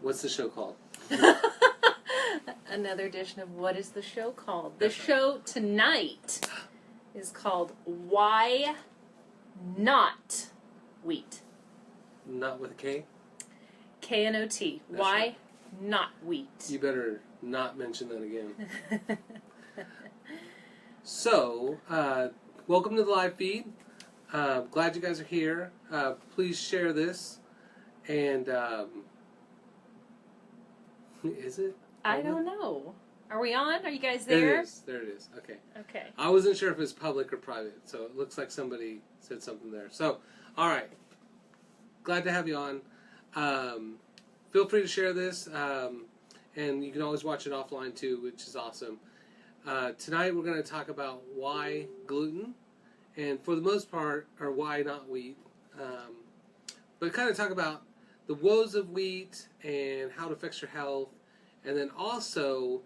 What's the show called? Another edition of What is the Show Called? The show tonight is called Why Not Wheat? Not with a K? K-N-O-T. Why right. not wheat? You better not mention that again. So, welcome to the live feed. Glad you guys are here. Please share this. And, is it? I don't know. Are we on? Are you guys there? There it is. There it is. Okay. Okay. I wasn't sure if it's public or private, so it looks like somebody said something there. So, all right. Glad to have you on. Feel free to share this, and you can always watch it offline too, which is awesome. Tonight we're going to talk about why gluten, and for the most part, or why not wheat. But kind of talk about the woes of wheat and how it affects your health, and then also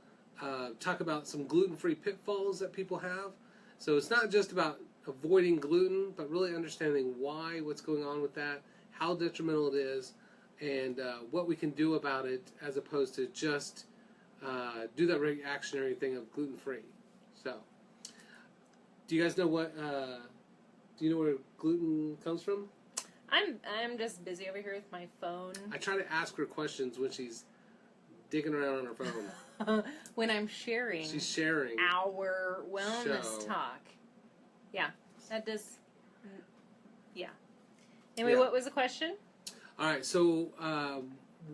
talk about some gluten-free pitfalls that people have. So it's not just about avoiding gluten, but really understanding why, what's going on with that, how detrimental it is, and what we can do about it, as opposed to just do that reactionary thing of gluten-free. So, do you guys know what? Do you know where gluten comes from? I'm just busy over here with my phone. I try to ask her questions when she's digging around on her phone. When I'm sharing. She's sharing our wellness show. talk. Yeah, that does. Yeah. Anyway, Yeah. What was the question? All right. So,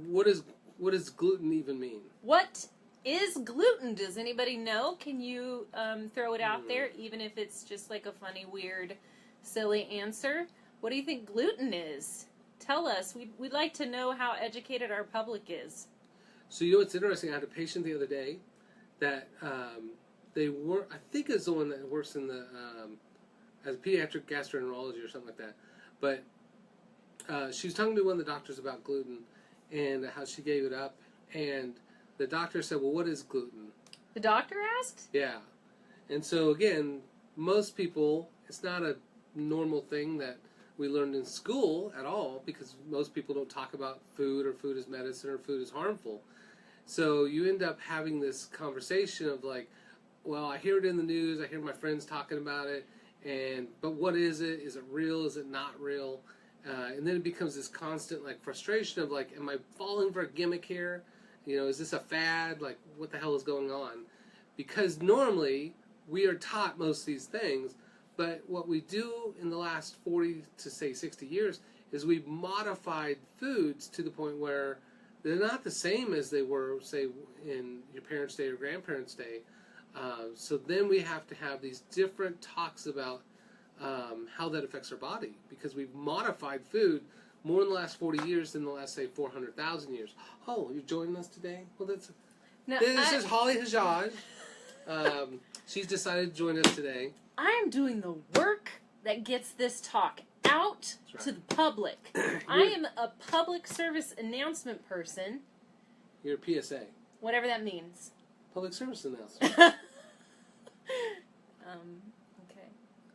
what does gluten even mean? What is gluten? Does anybody know? Can you throw it out there, even if it's just like a funny, weird, silly answer? What do you think gluten is? Tell us. We'd like to know how educated our public is. So you know what's interesting? I had a patient the other day that they were. I think it's the one that works in the as a pediatric gastroenterology or something like that. But she was talking to one of the doctors about gluten and how she gave it up. And the doctor said, "Well, what is gluten?" The doctor asked? Yeah. And so again, most people, it's not a normal thing that we learned in school at all, because most people don't talk about food, or food is medicine, or food is harmful. So you end up having this conversation of like, well, I hear it in the news, I hear my friends talking about it, but what is it? Is it real? Is it not real? And then it becomes this constant like frustration of like, am I falling for a gimmick here? You know, is this a fad? Like, what the hell is going on? Because normally we are taught most of these things, but what we do in the last 40 to say 60 years is we've modified foods to the point where they're not the same as they were, say, in your parents' day or grandparents' day. So then we have to have these different talks about how that affects our body, because we've modified food more in the last 40 years than the last, say, 400,000 years. Oh, you're joining us today? Well, this is Holly Hajaj. She's decided to join us today. I am doing the work that gets this talk out to the public. I am a public service announcement person. You're a PSA. Whatever that means. Public service announcement. Okay.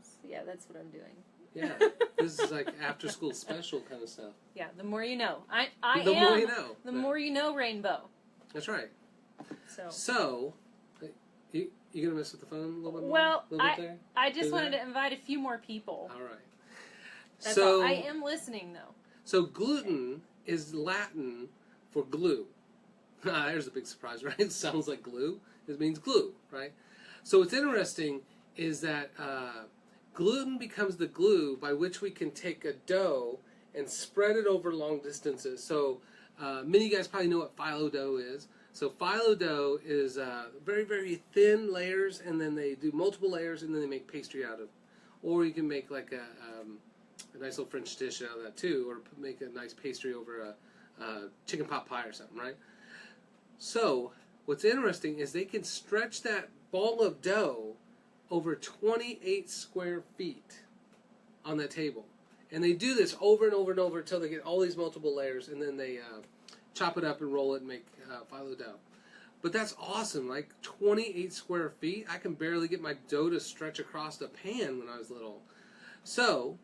So, yeah, that's what I'm doing. Yeah. This is like after school special kind of stuff. Yeah, the more you know. The more you know. The more you know, Rainbow. That's right. So you going to mess with the phone a little bit more? Well, there? I just wanted to invite a few more people. All right. That's all. I am listening, though. So gluten is Latin for glue. There's a big surprise, right? It sounds like glue. It means glue, right? So what's interesting is that gluten becomes the glue by which we can take a dough and spread it over long distances. So many of you guys probably know what phyllo dough is. So phyllo dough is very, very thin layers, and then they do multiple layers, and then they make pastry out of it. Or you can make like a nice little French dish out of that too, or make a nice pastry over a chicken pot pie or something, right? So what's interesting is they can stretch that ball of dough over 28 square feet on that table. And they do this over and over and over until they get all these multiple layers, and then they chop it up and roll it and make phyllo dough. But that's awesome, like 28 square feet. I can barely get my dough to stretch across the pan when I was little. So,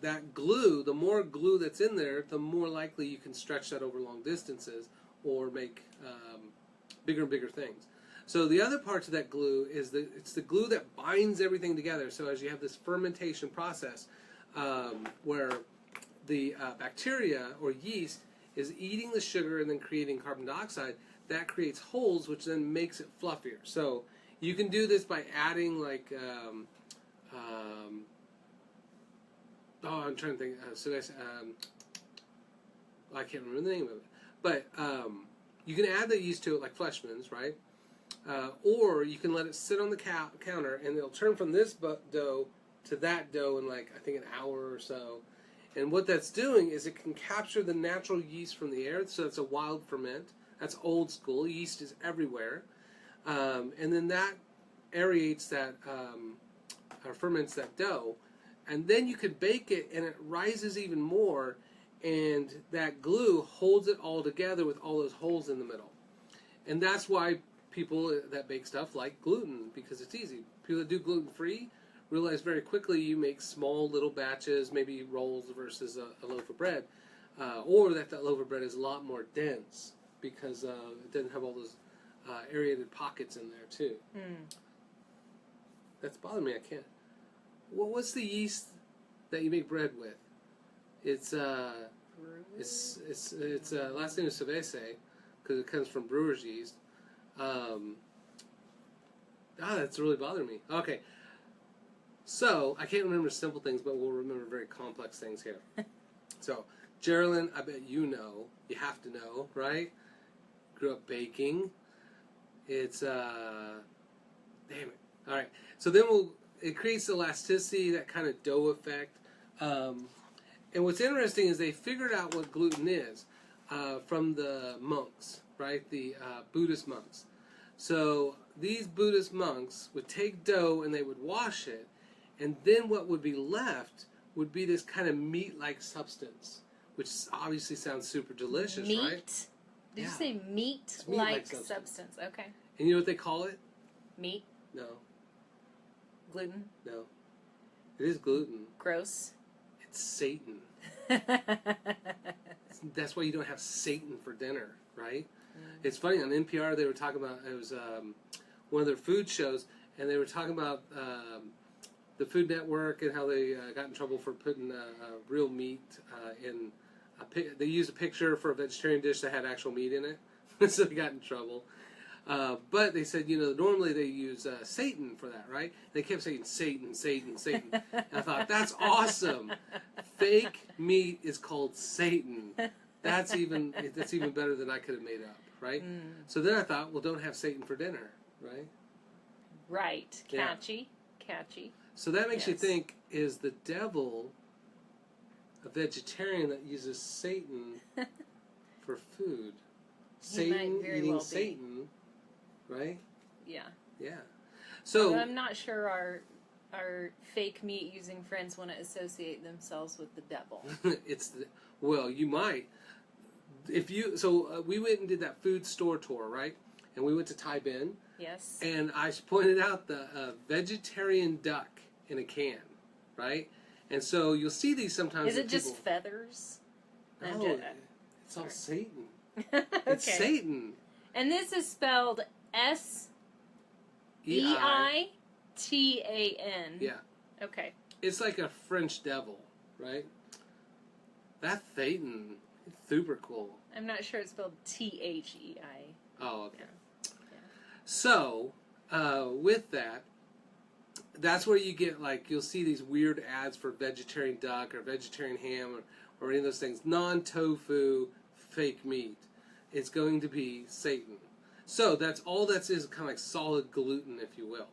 that glue, the more glue that's in there, the more likely you can stretch that over long distances or make bigger and bigger things. So the other part of that glue is it's the glue that binds everything together. So as you have this fermentation process where the bacteria or yeast is eating the sugar and then creating carbon dioxide, that creates holes, which then makes it fluffier. So you can do this by adding like, I'm trying to think. I can't remember the name of it. But you can add the yeast to it like Fleshman's, right? Or you can let it sit on the counter and it'll turn from this dough to that dough in like, I think, an hour or so. And what that's doing is it can capture the natural yeast from the air, so it's a wild ferment. That's old school. Yeast is everywhere. And then that aerates that, or ferments that dough. And then you could bake it and it rises even more, and that glue holds it all together with all those holes in the middle. And that's why people that bake stuff like gluten, because it's easy. People that do gluten-free realize very quickly you make small little batches, maybe rolls versus a loaf of bread, or that loaf of bread is a lot more dense because it doesn't have all those aerated pockets in there too. That's bothering me. I can't. Well, what's the yeast that you make bread with? It's last name is Cervese because it comes from brewer's yeast. That's really bothering me. Okay. So, I can't remember simple things, but we'll remember very complex things here. So, Geraldine, I bet you know. You have to know, right? Grew up baking. It's, damn it. All right. So then it creates elasticity, that kind of dough effect. And what's interesting is they figured out what gluten is from the monks, right? The Buddhist monks. So these Buddhist monks would take dough and they would wash it, and then what would be left would be this kind of meat-like substance, which obviously sounds super delicious, meat? Right? Did you say meat-like substance? Okay. And you know what they call it? Meat? No. Gluten? No. It is gluten. Gross. It's Satan. That's why you don't have Satan for dinner, right? It's funny, on NPR they were talking about, it was one of their food shows, and they were talking about the Food Network and how they got in trouble for putting real meat in they used a picture for a vegetarian dish that had actual meat in it, so they got in trouble. But they said, normally they use Satan for that, right? They kept saying Satan, Satan, Satan. And I thought, that's awesome. Fake meat is called Satan. That's even better than I could have made up, right? So then I thought, well, don't have Satan for dinner, right? Right. Catchy. Yeah. Catchy. So that makes you think, is the devil a vegetarian that uses Satan for food? Satan eating Satan, right? Yeah. Yeah. So I'm not sure our fake meat using friends want to associate themselves with the devil. Well, you might. We went and did that food store tour, right? And we went to Thai Bin. Yes. And I pointed out the vegetarian duck in a can, right? And so you'll see these sometimes. Is it just feathers? No, it's all Satan. Okay. It's Satan. And this is spelled Seitan. Yeah. Okay. It's like a French devil, right? That's Satan. It's super cool. I'm not sure it's spelled Thei. Oh, okay. Yeah. So, with that, that's where you get, you'll see these weird ads for vegetarian duck or vegetarian ham or any of those things. Non-tofu, fake meat. It's going to be Satan. So, that's all that is kind of like solid gluten, if you will.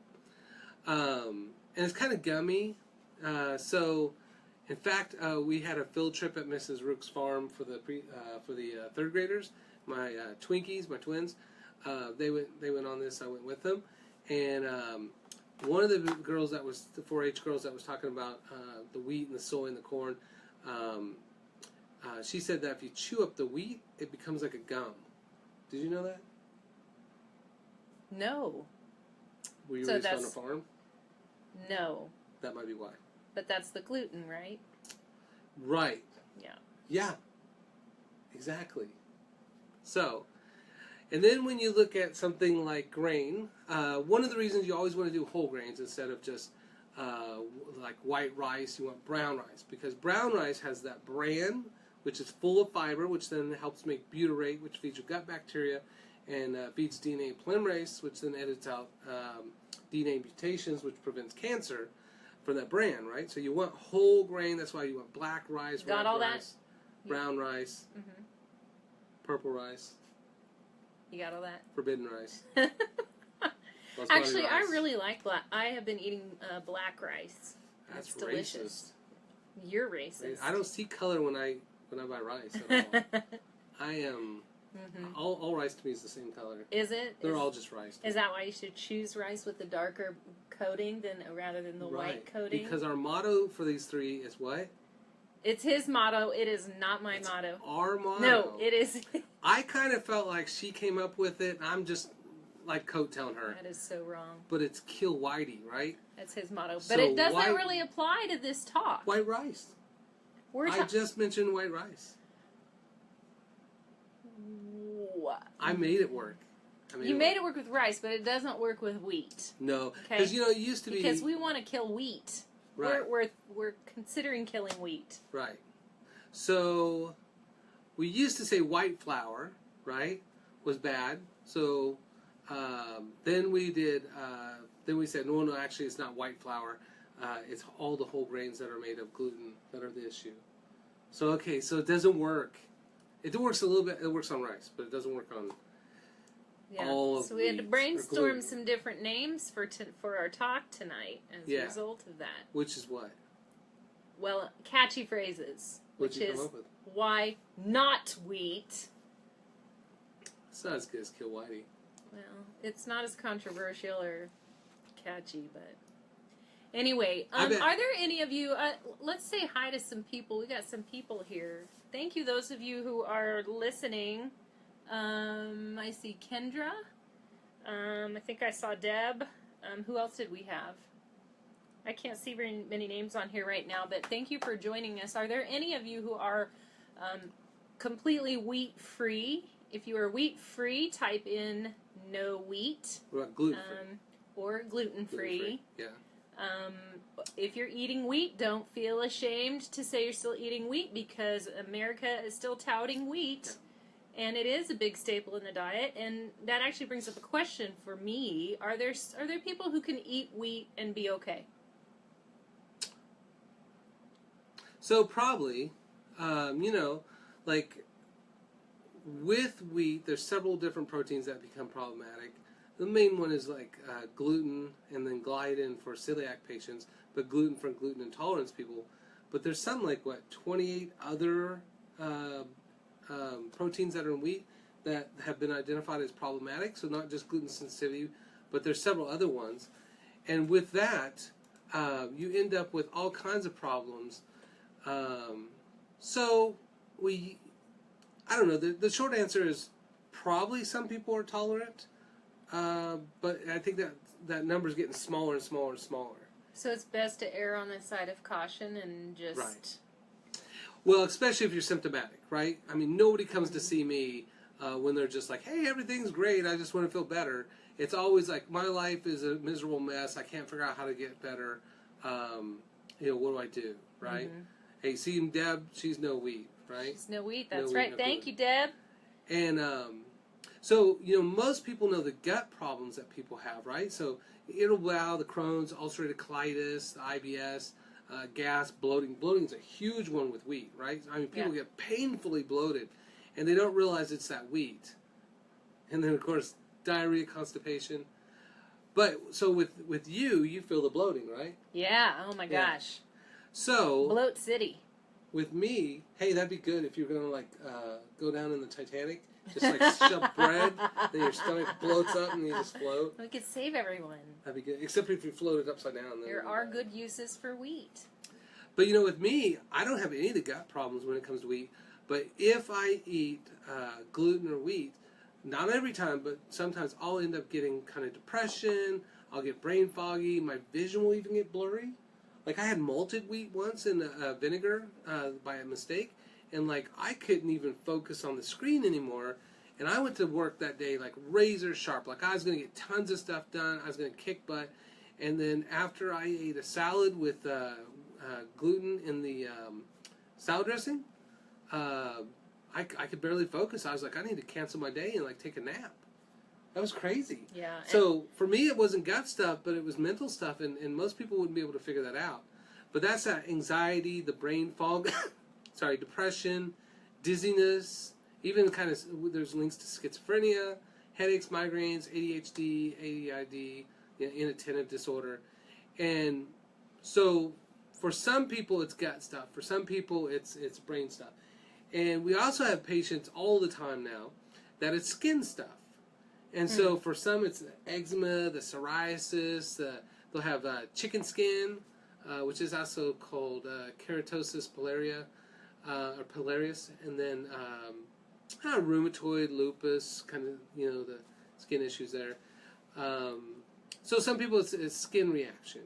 And it's kind of gummy. In fact, we had a field trip at Mrs. Rook's farm for the third graders. My Twinkies, my twins, they went on this. I went with them, and one of the girls the 4-H girls that was talking about the wheat and the soy and the corn, she said that if you chew up the wheat, it becomes like a gum. Did you know that? No. Were you raised on a farm? No. That might be why. But that's the gluten, right? Right. Yeah. Yeah. Exactly. So, and then when you look at something like grain, one of the reasons you always want to do whole grains instead of just like white rice, you want brown rice. Because brown rice has that bran, which is full of fiber, which then helps make butyrate, which feeds your gut bacteria, and feeds DNA polymerase, which then edits out DNA mutations, which prevents cancer from that bran, right? So you want whole grain. That's why you want black rice, Got red all rice, that? brown rice, Mm-hmm. purple rice, You got all that? forbidden rice. Actually, rice. I really like black. I have been eating black rice. That's It's delicious. racist. You're racist. I don't see color when I buy rice at all. I am all rice to me is the same color. Is it? They're all just rice. Is that why you should choose rice with the darker coating rather than the white coating? Because our motto for these three is what? It's his motto. It is not my motto. Our motto. No, it is. I kind of felt like she came up with it, and I'm just like coattailing her. That is so wrong. But it's kill whitey, right? That's his motto. But So it doesn't really apply to this talk. White rice. I just mentioned white rice. What? I made it work. You made it work with rice, but it doesn't work with wheat. No, Okay? because it used to be because we want to kill wheat. Right. We're considering killing wheat. Right. So we used to say white flour, right, was bad. So then we did. Then we said no, actually, it's not white flour. It's all the whole grains that are made of gluten that are the issue. So okay, so it doesn't work. It works a little bit. It works on rice, but it doesn't work on all of So we had to wheat or brainstorm gluten. some different names for our talk tonight as a result of that. Which is what? Well, catchy phrases, What'd which you is come up with? why not wheat. It's not as good as kill whitey. Well, it's not as controversial or catchy, but anyway, are there any of you? Let's say hi to some people. We got some people here. Thank you, those of you who are listening. I see Kendra. I think I saw Deb. Who else did we have? I can't see very many names on here right now, but thank you for joining us. Are there any of you who are completely wheat-free? If you are wheat-free, type in no wheat. What about gluten-free? Or gluten-free. Yeah. If you're eating wheat, don't feel ashamed to say you're still eating wheat because America is still touting wheat. Yeah. And it is a big staple in the diet. And that actually brings up a question for me. Are there people who can eat wheat and be okay? So probably, like with wheat, there's several different proteins that become problematic. The main one is like gluten and then gliadin for celiac patients, but gluten for gluten intolerance people. But there's some like 28 other proteins that are in wheat that have been identified as problematic. So not just gluten sensitivity, but there's several other ones. And with that, you end up with all kinds of problems. So I don't know. The short answer is probably some people are tolerant. But I think that number's getting smaller and smaller and smaller. So it's best to err on the side of caution and just... Right. Well, especially if you're symptomatic, right? I mean, nobody comes to see me when they're just like, hey, everything's great, I just want to feel better. It's always like, my life is a miserable mess, I can't figure out how to get better. What do I do, right? Mm-hmm. Hey, see Deb, she's no wheat, right? She's no wheat, that's right. Thank you, Deb. And... So, most people know the gut problems that people have, right? So, irritable bowel, the Crohn's, ulcerative colitis, the IBS, gas, bloating. Bloating is a huge one with wheat, right? I mean, people get painfully bloated, and they don't realize it's that wheat. And then, of course, diarrhea, constipation. But, so with you feel the bloating, right? Yeah, oh my gosh. So... Bloat City. With me, hey, that'd be good if you're going to, go down in the Titanic. Just like shove bread, then your stomach bloats up and you just float. We could save everyone. That'd be good. Except if you float it upside down. There are good uses for wheat. But with me, I don't have any of the gut problems when it comes to wheat. But if I eat gluten or wheat, not every time, but sometimes I'll end up getting kind of depression. I'll get brain foggy. My vision will even get blurry. Like I had malted wheat once in vinegar by a mistake, and like I couldn't even focus on the screen anymore. And I went to work that day like razor sharp. Like I was going to get tons of stuff done. I was going to kick butt. And then after I ate a salad with gluten in the salad dressing, I could barely focus. I was like, I need to cancel my day and like take a nap. That was crazy. Yeah. So for me, it wasn't gut stuff, but it was mental stuff, and most people wouldn't be able to figure that out. But that's that anxiety, the brain fog, depression, dizziness, even kind of there's links to schizophrenia, headaches, migraines, ADHD, ADID, inattentive disorder, and so for some people it's gut stuff. For some people it's brain stuff, and we also have patients all the time now that it's skin stuff. And so for some, it's the eczema, the psoriasis. They'll have chicken skin, which is also called keratosis pilaria, or pilarius, and then rheumatoid, lupus, kind of the skin issues there. So some people it's skin reaction,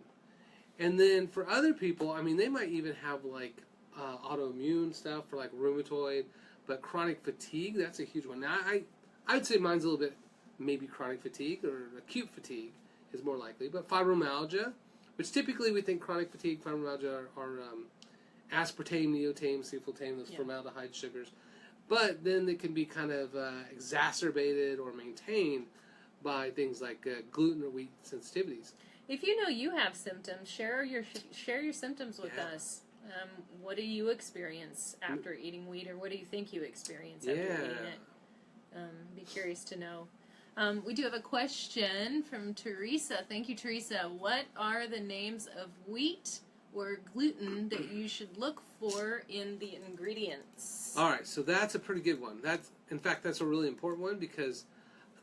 and then for other people, I mean, they might even have like autoimmune stuff for like rheumatoid, but chronic fatigue, that's a huge one. Now I would say mine's a little bit. Maybe chronic fatigue or acute fatigue is more likely. But fibromyalgia, which typically we think chronic fatigue, fibromyalgia are aspartame, neotame, cephaltame, those formaldehyde sugars. But then they can be kind of exacerbated or maintained by things like gluten or wheat sensitivities. If you know you have symptoms, share your symptoms with us. What do you experience after eating wheat, or what do you think you experience after eating it? Be curious to know. We do have a question from Teresa. Thank you, Teresa. What are the names of wheat or gluten that you should look for in the ingredients? All right, so that's a pretty good one. In fact, that's a really important one because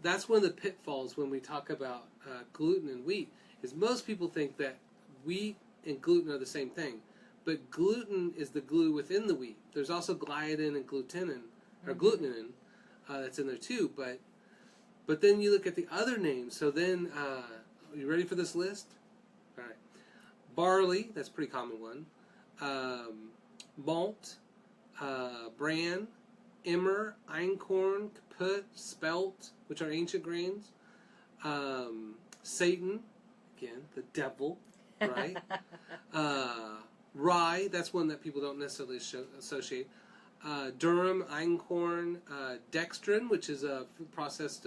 that's one of the pitfalls when we talk about gluten and wheat, is most people think that wheat and gluten are the same thing. But gluten is the glue within the wheat. There's also gliadin and glutenin, or glutenin, that's in there too, but then you look at the other names. So then, are you ready for this list? All right. Barley, that's a pretty common one. Malt, bran, emmer, einkorn, kaput, spelt, which are ancient grains. Satan, again, the devil, right? Rye, that's one that people don't necessarily associate. Durum, einkorn, dextrin, which is a processed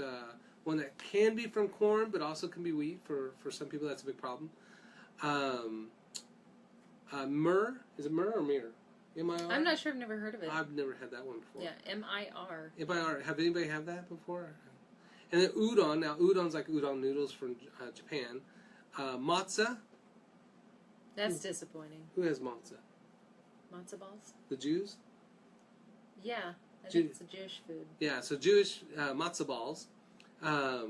one that can be from corn, but also can be wheat. For some people, that's a big problem. Myrrh, is it myrrh or myrrh? M-I-R? I'm not sure. I've never heard of it. I've never had that one before. Yeah, M-I-R. M-I-R. Have anybody had that before? And then udon. Now, udon's like udon noodles from Japan. Matzah. That's disappointing. Who has matzah? Matzo balls? The Jews? Yeah, I think it's a Jewish food. Yeah, so Jewish matzah balls. That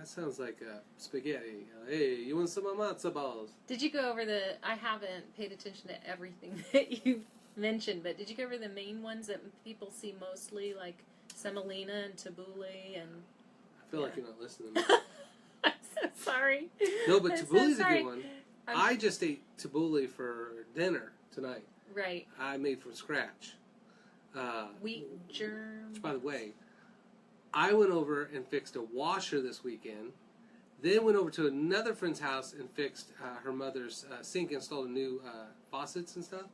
sounds like spaghetti. Hey, you want some matzah balls? Did you go over I haven't paid attention to everything that you've mentioned, but did you go over the main ones that people see mostly, like semolina and tabbouleh and... I feel like you're not listening. I'm so sorry. No, but tabbouleh's so a good one. I just ate tabbouleh for dinner tonight. Right. I made from scratch. Wheat germ. Which, by the way, I went over and fixed a washer this weekend. Then went over to another friend's house and fixed her mother's sink, installed a new faucets and stuff.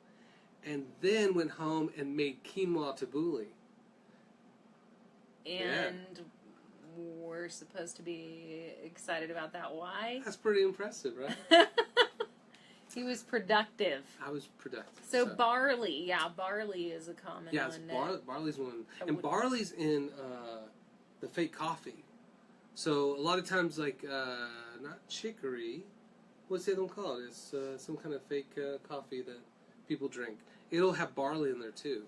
And then went home and made quinoa tabbouleh. And we're supposed to be excited about that. Why? That's pretty impressive, right? He was productive. I was productive. So barley, barley is a common one. Yes, barley's one. And barley's in the fake coffee. So a lot of times, like, not chicory, what's the other one called? It's some kind of fake coffee that people drink. It'll have barley in there, too.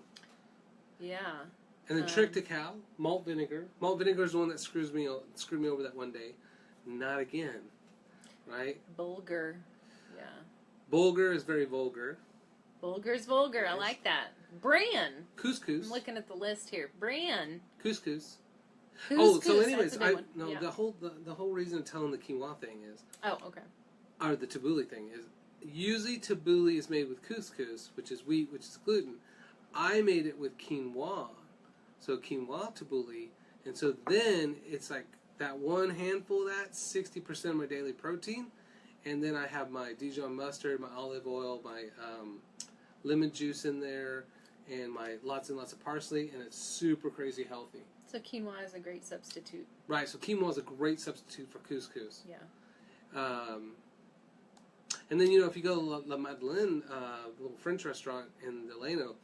Yeah. And then triticale, malt vinegar. Malt vinegar is the one that screwed me over that one day. Not again, right? Bulgur. Bulgur is very vulgar. Bulgur's vulgar. Nice. I like that. Bran. Couscous. I'm looking at the list here. Bran. Couscous. Oh, so anyways, the whole reason of telling the quinoa thing is. Oh, okay. or the tabbouleh thing is, usually tabbouleh is made with couscous, which is wheat, which is gluten. I made it with quinoa, so quinoa tabbouleh, and so then it's like that one handful of that, 60% of my daily protein, and then I have my Dijon mustard, my olive oil, my lemon juice in there, and my lots and lots of parsley, and it's super crazy healthy. So quinoa is a great substitute. Right, so quinoa is a great substitute for couscous. Yeah. And then, if you go to La Madeleine, the little French restaurant in Delano,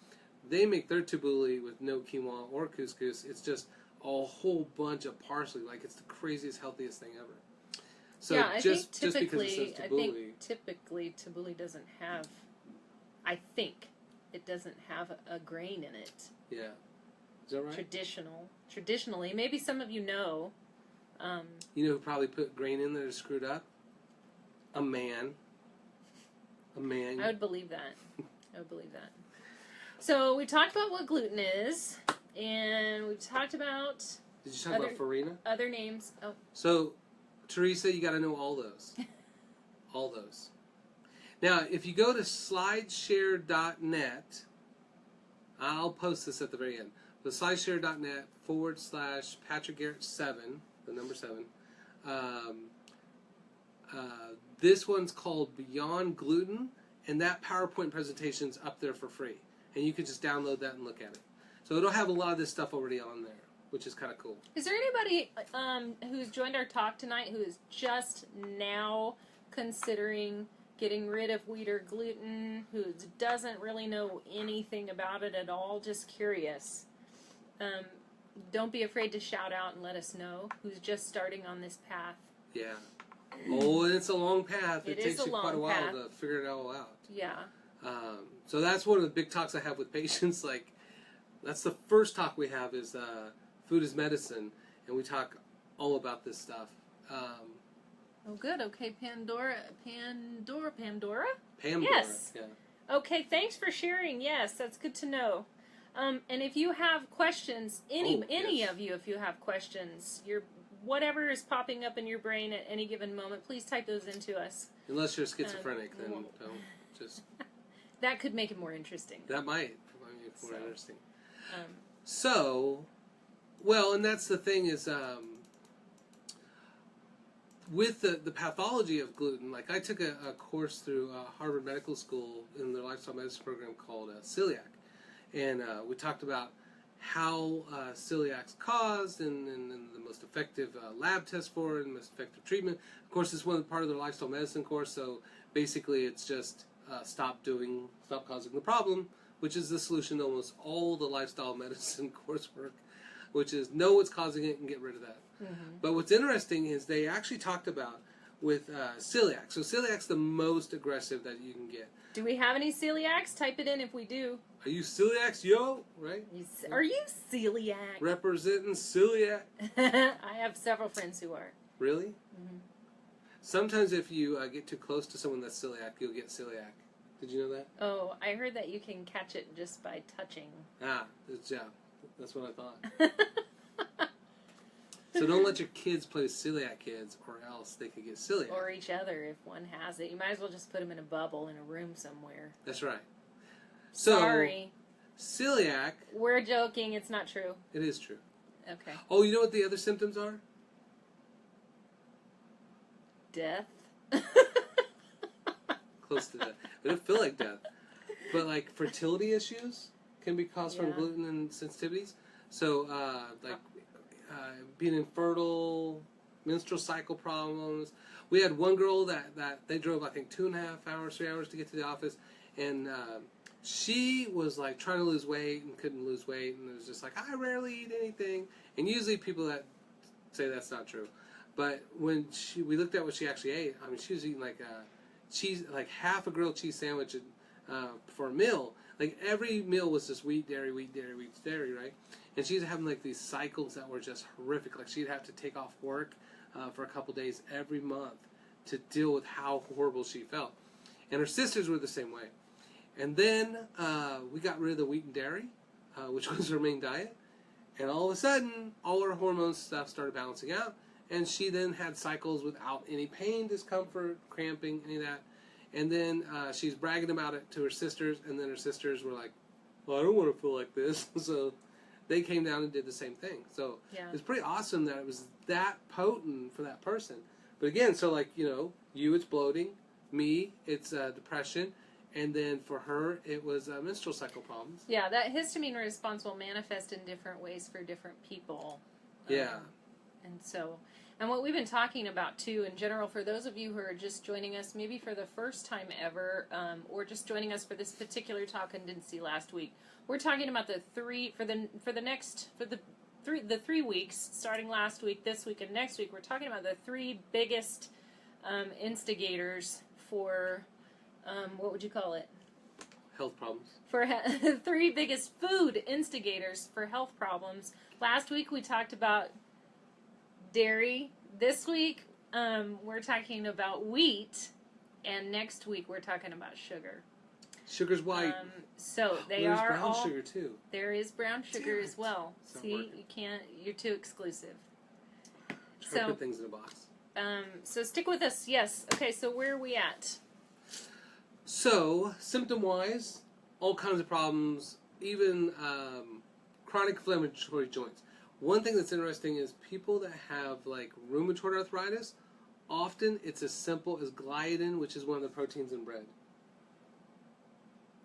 they make their tabbouleh with no quinoa or couscous. It's just a whole bunch of parsley. Like, it's the craziest, healthiest thing ever. So yeah, I just think typically, because it says tabbouleh, tabbouleh doesn't have. I think it doesn't have a grain in it. Yeah, is that right? Traditionally, maybe some of you know. You know who probably put grain in there to screw it up? A man. A man. I would believe that. So we talked about what gluten is, and we've talked about. Did you talk about farina? Other names. Oh. So, Teresa, you got to know all those. All those. Now, if you go to slideshare.net, I'll post this at the very end. But slideshare.net/Patrick Garrett 7, the number 7. This one's called Beyond Gluten, and that PowerPoint presentation's up there for free. And you can just download that and look at it. So it'll have a lot of this stuff already on there, which is kind of cool. Is there anybody who's joined our talk tonight who is just now considering getting rid of wheat or gluten, who doesn't really know anything about it at all, just curious? Don't be afraid to shout out and let us know who's just starting on this path. Yeah. Oh, and it's a long path. It takes you quite a while path to figure it all out. Yeah. So that's one of the big talks I have with patients. Like, that's the first talk we have is food is medicine, and we talk all about this stuff. Oh, good. Okay, Pandora. Pam. Yes. Yeah. Okay, thanks for sharing. Yes, that's good to know. And if you have questions, any of you, if you have questions, whatever is popping up in your brain at any given moment, please type those into us. Unless you're schizophrenic, then don't just. That could make it more interesting. That might make it more interesting. And that's the thing is, with the pathology of gluten, like I took a course through Harvard Medical School in their lifestyle medicine program called celiac. And we talked about how celiac's caused and the most effective lab test for it and the most effective treatment. Of course, it's part of their lifestyle medicine course, so basically it's just stop causing the problem, which is the solution to almost all the lifestyle medicine coursework, which is know what's causing it and get rid of that. Mm-hmm. But what's interesting is they actually talked about with celiac. So celiac's the most aggressive that you can get. Do we have any celiacs? Type it in if we do. Are you celiacs, yo? Right? Are you celiac? Representing celiac. I have several friends who are. Really? Mm-hmm. Sometimes if you get too close to someone that's celiac, you'll get celiac. Did you know that? Oh, I heard that you can catch it just by touching. That's what I thought. So don't let your kids play with celiac kids, or else they could get celiac. Or each other if one has it. You might as well just put them in a bubble in a room somewhere. That's right. So, sorry. Celiac. We're joking. It's not true. It is true. Okay. Oh, you know what the other symptoms are? Death. Close to death. They don't feel like death. But like fertility issues can be caused from gluten and sensitivities. So being infertile, menstrual cycle problems. We had one girl that they drove, I think, 2.5 hours, 3 hours to get to the office, and she was like trying to lose weight and couldn't lose weight, and it was just like, I rarely eat anything. And usually people that say that's not true. But when we looked at what she actually ate, I mean, she was eating like half a grilled cheese sandwich for a meal. Like every meal was just wheat, dairy, right? And she's having like these cycles that were just horrific. Like she'd have to take off work for a couple days every month to deal with how horrible she felt. And her sisters were the same way. And then we got rid of the wheat and dairy, which was her main diet. And all of a sudden, all her hormone stuff started balancing out. And she then had cycles without any pain, discomfort, cramping, any of that. And then she's bragging about it to her sisters, and then her sisters were like, well, I don't want to feel like this. So they came down and did the same thing. So it's pretty awesome that it was that potent for that person. But again, so like, you, it's bloating. Me, it's depression. And then for her, it was menstrual cycle problems. Yeah, that histamine response will manifest in different ways for different people. And what we've been talking about, too, in general, for those of you who are just joining us, maybe for the first time ever, or just joining us for this particular talk and didn't see last week, we're talking about the 3 weeks, starting last week, this week, and next week. We're talking about the 3 biggest instigators for, what would you call it? Health problems. For 3 biggest food instigators for health problems. Last week we talked about dairy. This week we're talking about wheat, and next week we're talking about sugar. Sugar's white. So they There's are brown all. Sugar too. There is brown sugar as well. See, working. you can't. You're too exclusive. Try to put things in a box. So stick with us. Yes. Okay. So where are we at? So symptom-wise, all kinds of problems, even chronic inflammatory joints. One thing that's interesting is people that have like rheumatoid arthritis, often it's as simple as gliadin, which is one of the proteins in bread.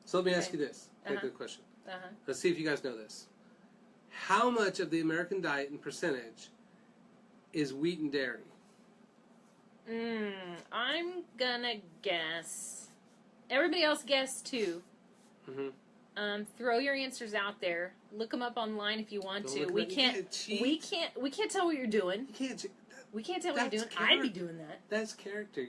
So let me ask you this. Okay, good question. Let's see if you guys know this. How much of the American diet in percentage is wheat and dairy? I'm gonna guess. Everybody else guess too. Throw your answers out there. Look them up online if you want to. We can't tell what you're doing. We can't tell what you're doing. I'd be doing that. That's character.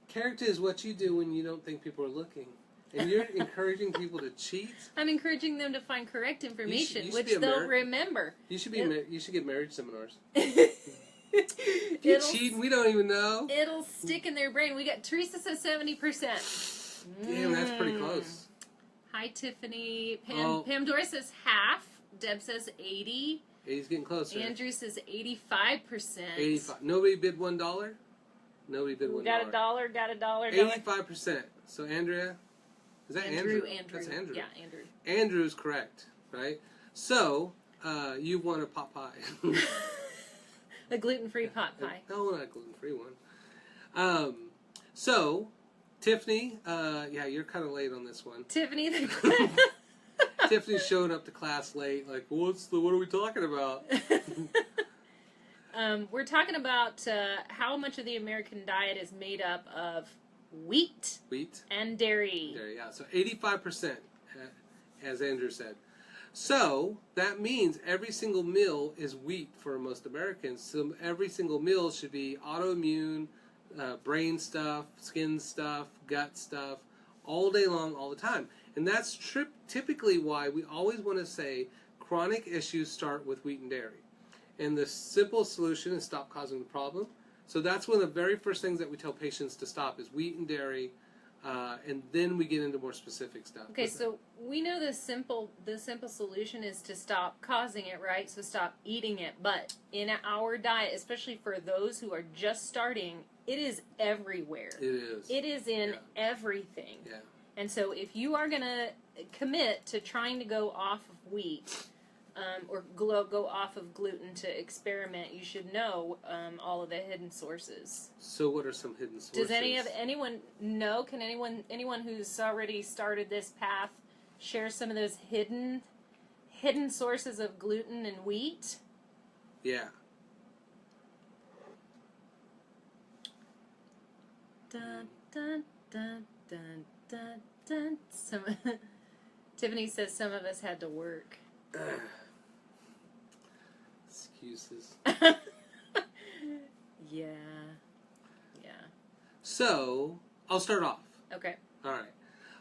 Character is what you do when you don't think people are looking. And you're encouraging people to cheat. I'm encouraging them to find correct information, you should which they'll remember. You should get marriage seminars. If you cheat, we don't even know. It'll stick in their brain. We got Teresa says 70%. Damn, that's pretty close. Hi, Tiffany. Pam Doris says half. Deb says 80. 80's getting closer. Andrew says 85%. 85. Nobody bid $1? Nobody bid $1. We got a dollar. 85%. So Andrea, is that Andrew? That's Andrew. Yeah, Andrew. Andrew's correct, right? So you won a pot pie. A gluten-free pot pie. No, not a gluten-free one. So Tiffany, you're kind of late on this one. Tiffany, Tiffany showed up to class late. Like, what are we talking about? We're talking about how much of the American diet is made up of wheat and dairy. Yeah. So 85%, as Andrew said. So that means every single meal is wheat for most Americans. So every single meal should be autoimmune, brain stuff, skin stuff, gut stuff, all day long, all the time. And that's typically why we always want to say chronic issues start with wheat and dairy. And the simple solution is stop causing the problem. So that's one of the very first things that we tell patients to stop is wheat and dairy, and then we get into more specific stuff. Okay, so we know the simple solution is to stop causing it, right? So stop eating it. But in our diet, especially for those who are just starting, it is everywhere. It is. It is in everything. Yeah. And so if you are going to commit to trying to go off of wheat or go off of gluten to experiment, you should know all of the hidden sources. So what are some hidden sources? Does anyone know? Can anyone who's already started this path share some of those hidden sources of gluten and wheat? Yeah. Dun, dun, dun, dun, dun, dun. Tiffany says some of us had to work. Excuses. Yeah. So, I'll start off. Okay. All right.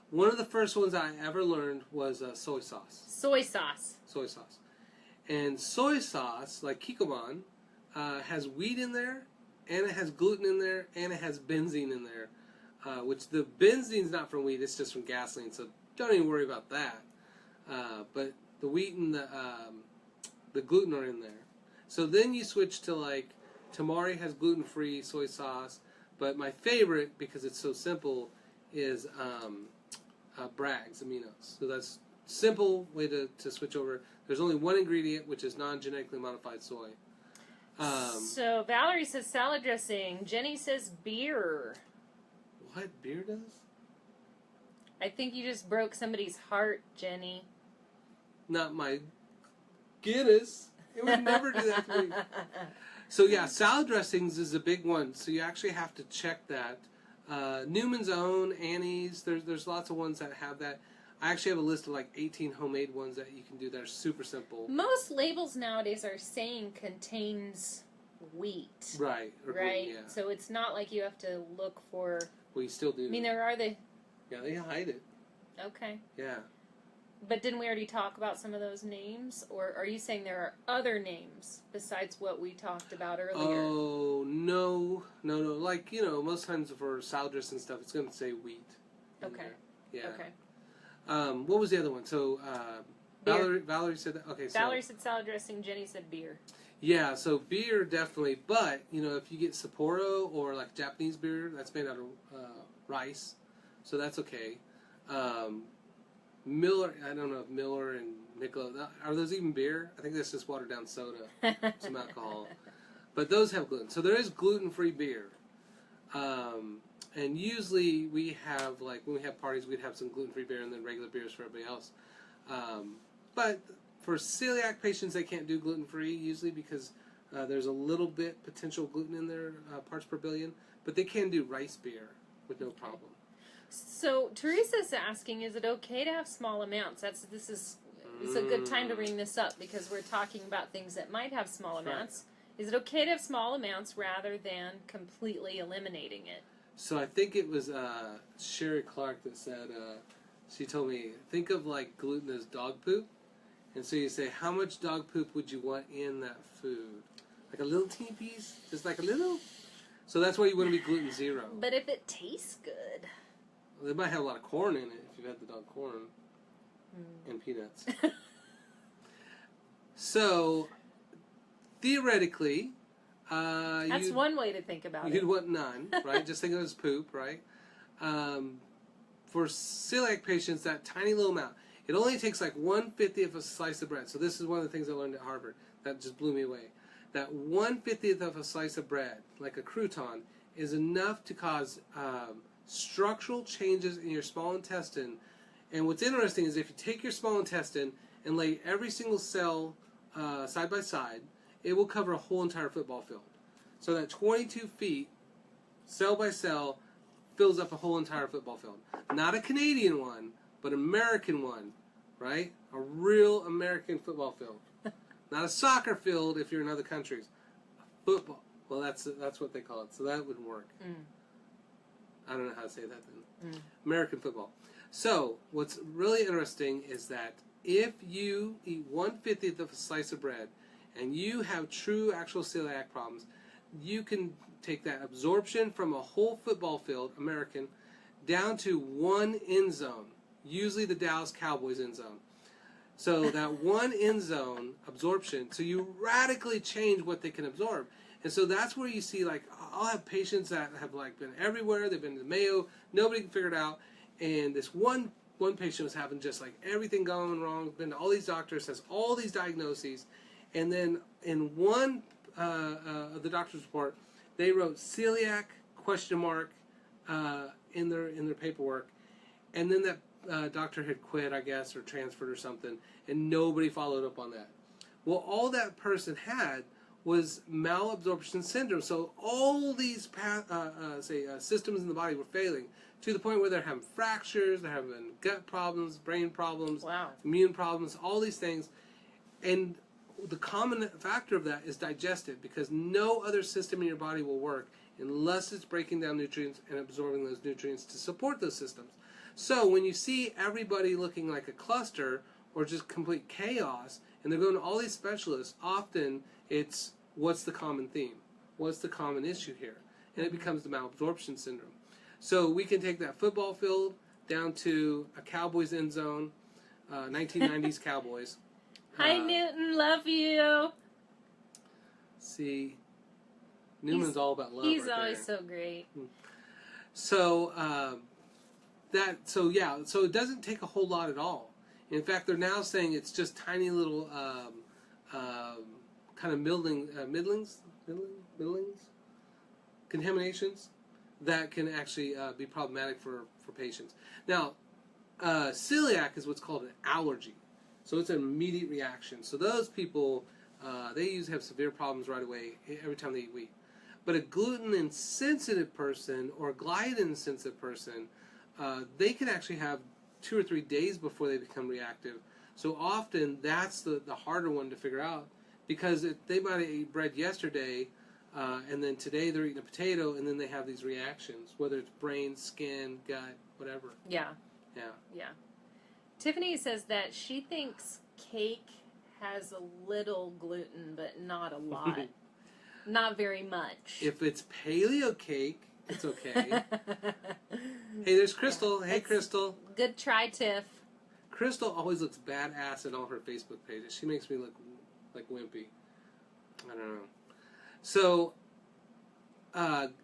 One of the first ones I ever learned was soy sauce. Soy sauce. And soy sauce, like Kikkoman, has wheat in there, and it has gluten in there, and it has benzene in there. Which the benzene's not from wheat, it's just from gasoline, so don't even worry about that. But the wheat and the gluten are in there. So then you switch to like Tamari has gluten-free soy sauce, but my favorite, because it's so simple, is Bragg's Aminos. So that's simple way to switch over. There's only one ingredient, which is non-genetically modified soy. So Valerie says salad dressing. Jenny says beer. What beer does? I think you just broke somebody's heart, Jenny. Not my Guinness. It would never do that to me. So yeah, salad dressings is a big one. So you actually have to check that. Newman's Own, Annie's, there's lots of ones that have that. I actually have a list of like 18 homemade ones that you can do that are super simple. Most labels nowadays are saying contains wheat. Right. Right? Yeah. So it's not like you have to look for... Well, you still do. I mean, there are the... Yeah, they hide it. Okay. Yeah. But didn't we already talk about some of those names? Or are you saying there are other names besides what we talked about earlier? Oh, no. Like, most times for salad dressing and stuff, it's going to say wheat. Okay. There. Yeah. Okay. What was the other one? So, Valerie said that. Okay. So, Valerie said salad dressing. Jenny said beer. Yeah, so beer definitely. But, if you get Sapporo or like Japanese beer, that's made out of rice. So that's okay. Miller, I don't know if Miller and Michelob, are those even beer? I think that's just watered down soda, some alcohol. But those have gluten. So there is gluten-free beer. And usually we have, like, when we have parties, we'd have some gluten-free beer and then regular beers for everybody else. But for celiac patients, they can't do gluten-free usually because there's a little bit potential gluten in their parts per billion. But they can do rice beer with no problem. So Teresa's asking, is it okay to have small amounts? It's a good time to bring this up because we're talking about things that might have small amounts. Right. Is it okay to have small amounts rather than completely eliminating it? So I think it was Sherry Clark that said, she told me, think of like gluten as dog poop. And so you say, how much dog poop would you want in that food? Like a little teeny piece? Just like a little? So that's why you want to be gluten zero. But if it tastes good... Well, they might have a lot of corn in it if you've had the dog corn and peanuts. So, theoretically, that's one way to think about it. You'd want none, right? Just think of it as poop, right? For celiac patients, that tiny little amount, it only takes like 1/50 of a slice of bread. So this is one of the things I learned at Harvard that just blew me away. That 1/50 of a slice of bread, like a crouton, is enough to cause structural changes in your small intestine. And what's interesting is if you take your small intestine and lay every single cell side by side, it will cover a whole entire football field. So that 22 feet, cell by cell, fills up a whole entire football field. Not a Canadian one, but American one, right? A real American football field. Not a soccer field if you're in other countries. Football. Well, that's what they call it. So that would work. I don't know how to say that then. American football. So, what's really interesting is that if you eat 1/50 of a slice of bread and you have true actual celiac problems, you can take that absorption from a whole football field, American, down to one end zone, usually the Dallas Cowboys end zone. So that one end zone absorption, so you radically change what they can absorb. And so that's where you see, like, I'll have patients that have, like, been everywhere. They've been to the Mayo. Nobody can figure it out. And this one patient was having just, like, everything going wrong. Been to all these doctors, has all these diagnoses. And then in one of the doctor's report, they wrote celiac ? In their paperwork. And then that doctor had quit, I guess, or transferred or something. And nobody followed up on that. Well, all that person had was malabsorption syndrome. So all these systems in the body were failing to the point where they're having fractures, they're having gut problems, brain problems, immune problems, all these things. And the common factor of that is digestive, because no other system in your body will work unless it's breaking down nutrients and absorbing those nutrients to support those systems. So when you see everybody looking like a cluster or just complete chaos, and they're going to all these specialists, often it's what's the common theme? What's the common issue here? And it becomes the malabsorption syndrome. So we can take that football field down to a Cowboys end zone, 1990s Cowboys. Hi, Newton. Love you. See, Newman's all about love. He's right always there. so great. So so it doesn't take a whole lot at all. In fact, they're now saying it's just tiny little kind of middlings, contaminations that can actually be problematic for patients. Now, celiac is what's called an allergy, so it's an immediate reaction. So those people, they usually have severe problems right away every time they eat wheat. But a gluten-insensitive person or a gliadin-sensitive person, they can actually have 2 or 3 days before they become reactive. So often that's the harder one to figure out, because if they might have eaten bread yesterday, and then today they're eating a potato, and then they have these reactions, whether it's brain, skin, gut, whatever. Yeah. Yeah. Yeah. Tiffany says that she thinks cake has a little gluten, but not a lot. Not very much. If it's paleo cake, it's okay. Hey, there's Crystal. Hey, Crystal. Good try, Tiff. Crystal always looks badass in all her Facebook pages. She makes me look like wimpy. I don't know. So,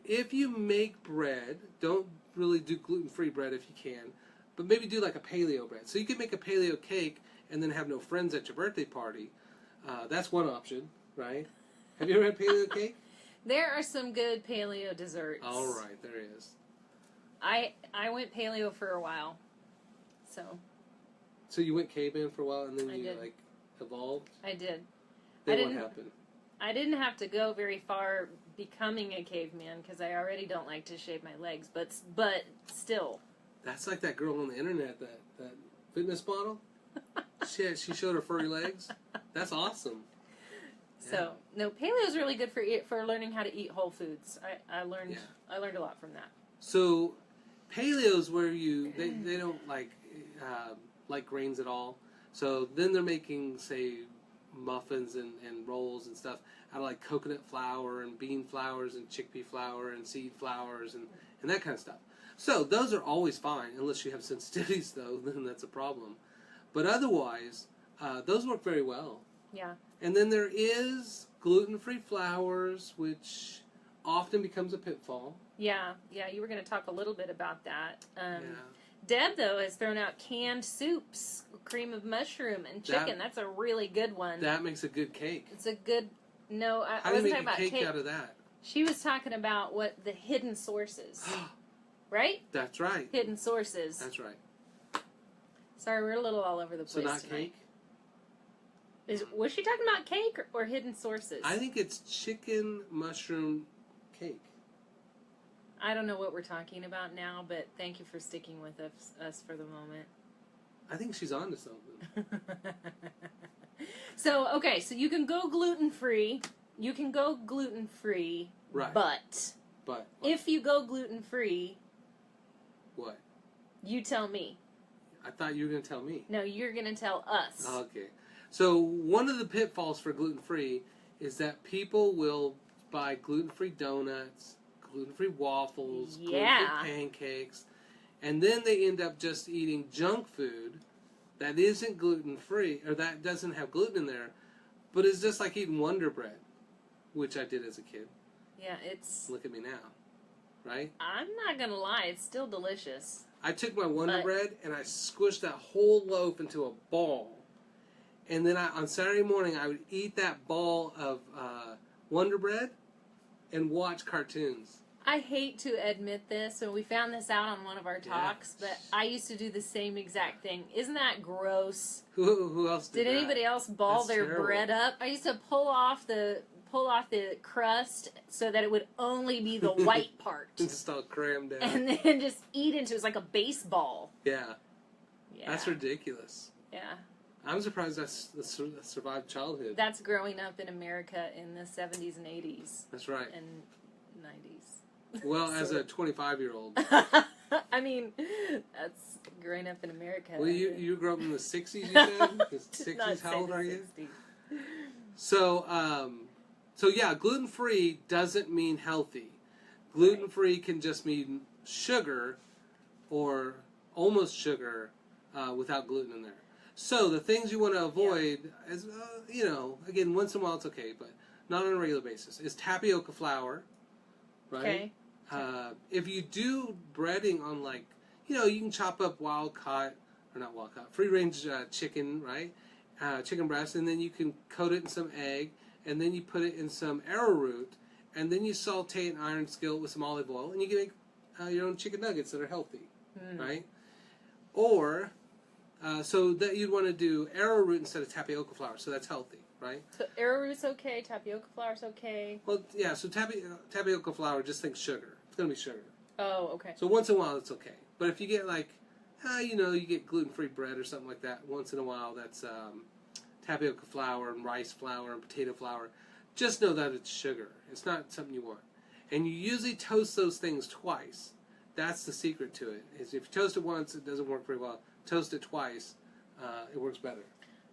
if you make bread, don't really do gluten-free bread if you can, but maybe do like a paleo bread. So you can make a paleo cake and then have no friends at your birthday party. That's one option, right? Have you ever had paleo cake? There are some good paleo desserts. All right, there is. I went paleo for a while, so. So you went caveman for a while, and then I you did. like evolved. I did. Then what happened? I didn't have to go very far becoming a caveman because I already don't like to shave my legs, but still. That's like that girl on the internet, that fitness model. She showed her furry legs. That's awesome. So no, paleo is really good for learning how to eat whole foods. I learned a lot from that. So paleo's where they don't like grains at all. So then they're making, say, muffins and rolls and stuff out of like coconut flour and bean flours and chickpea flour and seed flours and that kind of stuff. So those are always fine, unless you have sensitivities, though, then that's a problem. But otherwise, those work very well. Yeah. And then there is gluten-free flours, which often becomes a pitfall. Yeah, you were going to talk a little bit about that. Deb, though, has thrown out canned soups, cream of mushroom and chicken. That's a really good one. That makes a good cake. It's a good... No, I How do you wasn't make talking a about cake out of that? She was talking about what the hidden sources. Right? That's right. Hidden sources. That's right. Sorry, we're a little all over the place So not tonight. cake? Was she talking about cake or hidden sources? I think it's chicken mushroom cake. I don't know what we're talking about now, but thank you for sticking with us for the moment. I think she's on to something. So you can go gluten-free. Right. But what? If you go gluten-free... What? You tell me. I thought you were going to tell me. No, you're going to tell us. Okay. So one of the pitfalls for gluten-free is that people will buy gluten-free donuts, gluten-free waffles, gluten-free pancakes, and then they end up just eating junk food that isn't gluten-free, or that doesn't have gluten in there, but it's just like eating Wonder Bread, which I did as a kid. Yeah, it's... Look at me now, right? I'm not going to lie, it's still delicious. I took my Wonder Bread and I squished that whole loaf into a ball. And then on Saturday morning, I would eat that ball of Wonder Bread and watch cartoons. I hate to admit this, and we found this out on one of our talks, but I used to do the same exact thing. Isn't that gross? Who else did that? Did anybody else ball That's their terrible. bread up? I used to pull off the crust so that it would only be the white part. Just all crammed down. And then just eat into it. It was like a baseball. Yeah. That's ridiculous. Yeah. I'm surprised I survived childhood. That's growing up in America in the 70s and 80s. That's right. And 90s. Well, as a 25-year-old. I mean, that's growing up in America. Well, you grew up in the 60s, you said? The 60s? How old are you? 60s. So yeah, gluten-free doesn't mean healthy. Gluten-free can just mean sugar or almost sugar without gluten in there. So the things you want to avoid, is, again, once in a while it's okay, but not on a regular basis, is tapioca flour, right? Okay. If you do breading on like, you can chop up free range chicken, right? Chicken breast, and then you can coat it in some egg, and then you put it in some arrowroot, and then you saute an iron skillet with some olive oil, and you can make your own chicken nuggets that are healthy, right? Or, so that you'd want to do arrowroot instead of tapioca flour, so that's healthy, right? So arrowroot's okay, tapioca flour's okay. Well, yeah, so tapioca flour, just think sugar. It's going to be sugar. Oh, okay. So once in a while, it's okay. But if you get like, you get gluten-free bread or something like that, once in a while, that's tapioca flour and rice flour and potato flour. Just know that it's sugar. It's not something you want. And you usually toast those things twice. That's the secret to it. Is if you toast it once, it doesn't work very well. Toast it twice, it works better.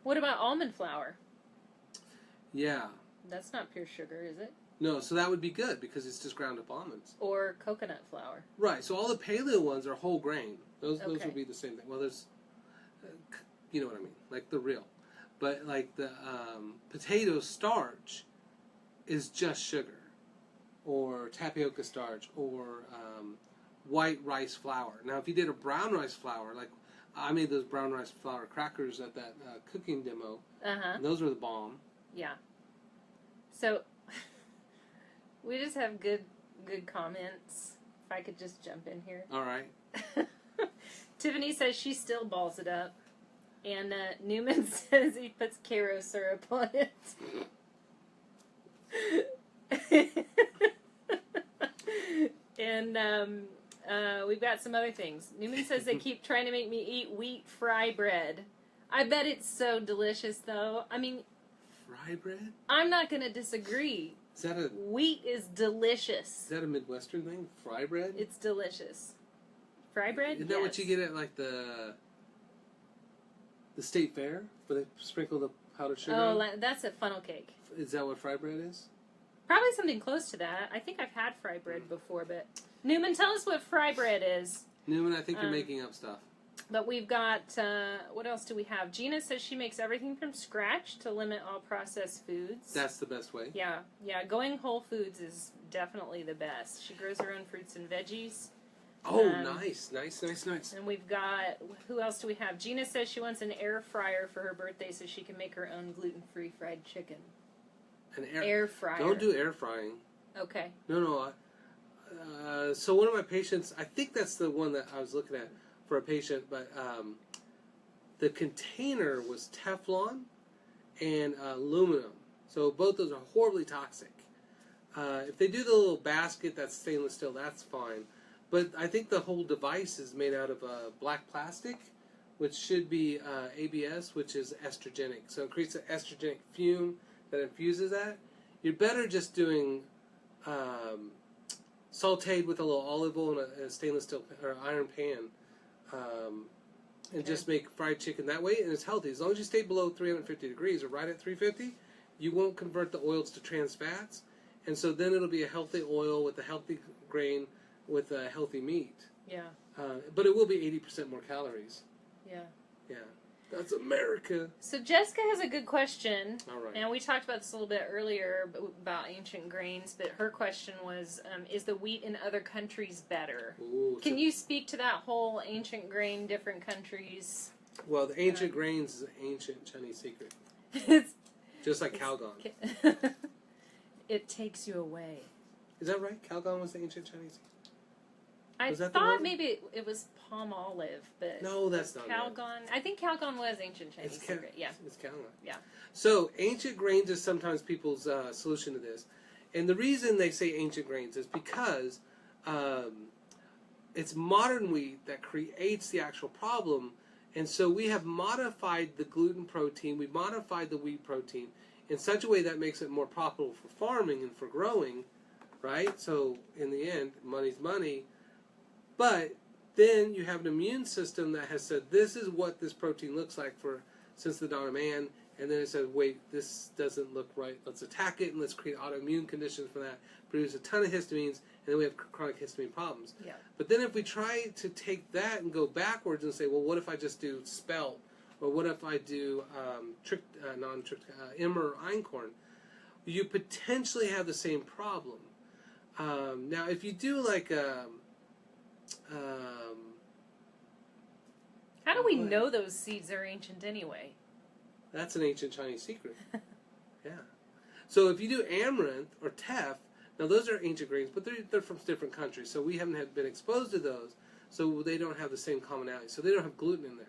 What about almond flour? Yeah. That's not pure sugar, is it? No, so that would be good because it's just ground up almonds. Or coconut flour. Right, so all the paleo ones are whole grain. Those would be the same thing. Well, there's, you know what I mean, like the real. But like the potato starch is just sugar, or tapioca starch, or white rice flour. Now, if you did a brown rice flour, like I made those brown rice flour crackers at that cooking demo, and those were the bomb. Yeah. So, we just have good comments. If I could just jump in here. All right. Tiffany says she still balls it up. And Newman says he puts Karo syrup on it. And we've got some other things. Newman says they keep trying to make me eat wheat fry bread. I bet it's so delicious, though. I mean... Fry bread? I'm not going to disagree. Is that Wheat is delicious. Is that a Midwestern thing? Fry bread? It's delicious. Fry bread? Isn't that what you get at like the state fair where they sprinkle the powdered sugar? Oh, that's a funnel cake. Is that what fry bread is? Probably something close to that. I think I've had fry bread before, but Newman, tell us what fry bread is. Newman, I think you're making up stuff. But we've got, what else do we have? Gina says she makes everything from scratch to limit all processed foods. That's the best way. Yeah. Going whole foods is definitely the best. She grows her own fruits and veggies. Oh, nice. And we've got, who else do we have? Gina says she wants an air fryer for her birthday so she can make her own gluten-free fried chicken. An air fryer. Don't do air frying. Okay. No. So one of my patients, I think that's the one that I was looking at for a patient, but the container was Teflon and aluminum. So both those are horribly toxic. If they do the little basket that's stainless steel, that's fine. But I think the whole device is made out of black plastic, which should be ABS, which is estrogenic. So it creates an estrogenic fume that infuses that. You're better just doing sauteed with a little olive oil in a stainless steel or iron pan, and just make fried chicken that way, and it's healthy. As long as you stay below 350 degrees or right at 350, you won't convert the oils to trans fats, and so then it'll be a healthy oil with a healthy grain with a healthy meat. Yeah. But it will be 80% more calories. Yeah. Yeah. That's America. So Jessica has a good question. All right. And we talked about this a little bit earlier about ancient grains, but her question was, is the wheat in other countries better? Ooh, Can you speak to that whole ancient grain, different countries? Well, the ancient grains is an ancient Chinese secret. Just like Calgon. It takes you away. Is that right? Calgon was the ancient Chinese secret? I thought maybe it was palm olive, but no, that's not Calgon. Right. I think Calgon was ancient Chinese secret. Yeah, it's Calgon. Yeah. So ancient grains is sometimes people's solution to this, and the reason they say ancient grains is because it's modern wheat that creates the actual problem, and so we have modified the gluten protein, we've modified the wheat protein in such a way that makes it more profitable for farming and for growing, right? So in the end, money's money. But then you have an immune system that has said, this is what this protein looks like since the dawn of man, and then it says, wait, this doesn't look right. Let's attack it, and let's create autoimmune conditions for that, produce a ton of histamines, and then we have chronic histamine problems. Yeah. But then if we try to take that and go backwards and say, well, what if I just do spelt, or what if I do Emmer or einkorn? you potentially have the same problem. Now, if you do like how do we know those seeds are ancient anyway? That's an ancient Chinese secret. Yeah. So if you do amaranth or teff, now those are ancient grains, but they're from different countries, so we haven't been exposed to those, so they don't have the same commonality. So they don't have gluten in there.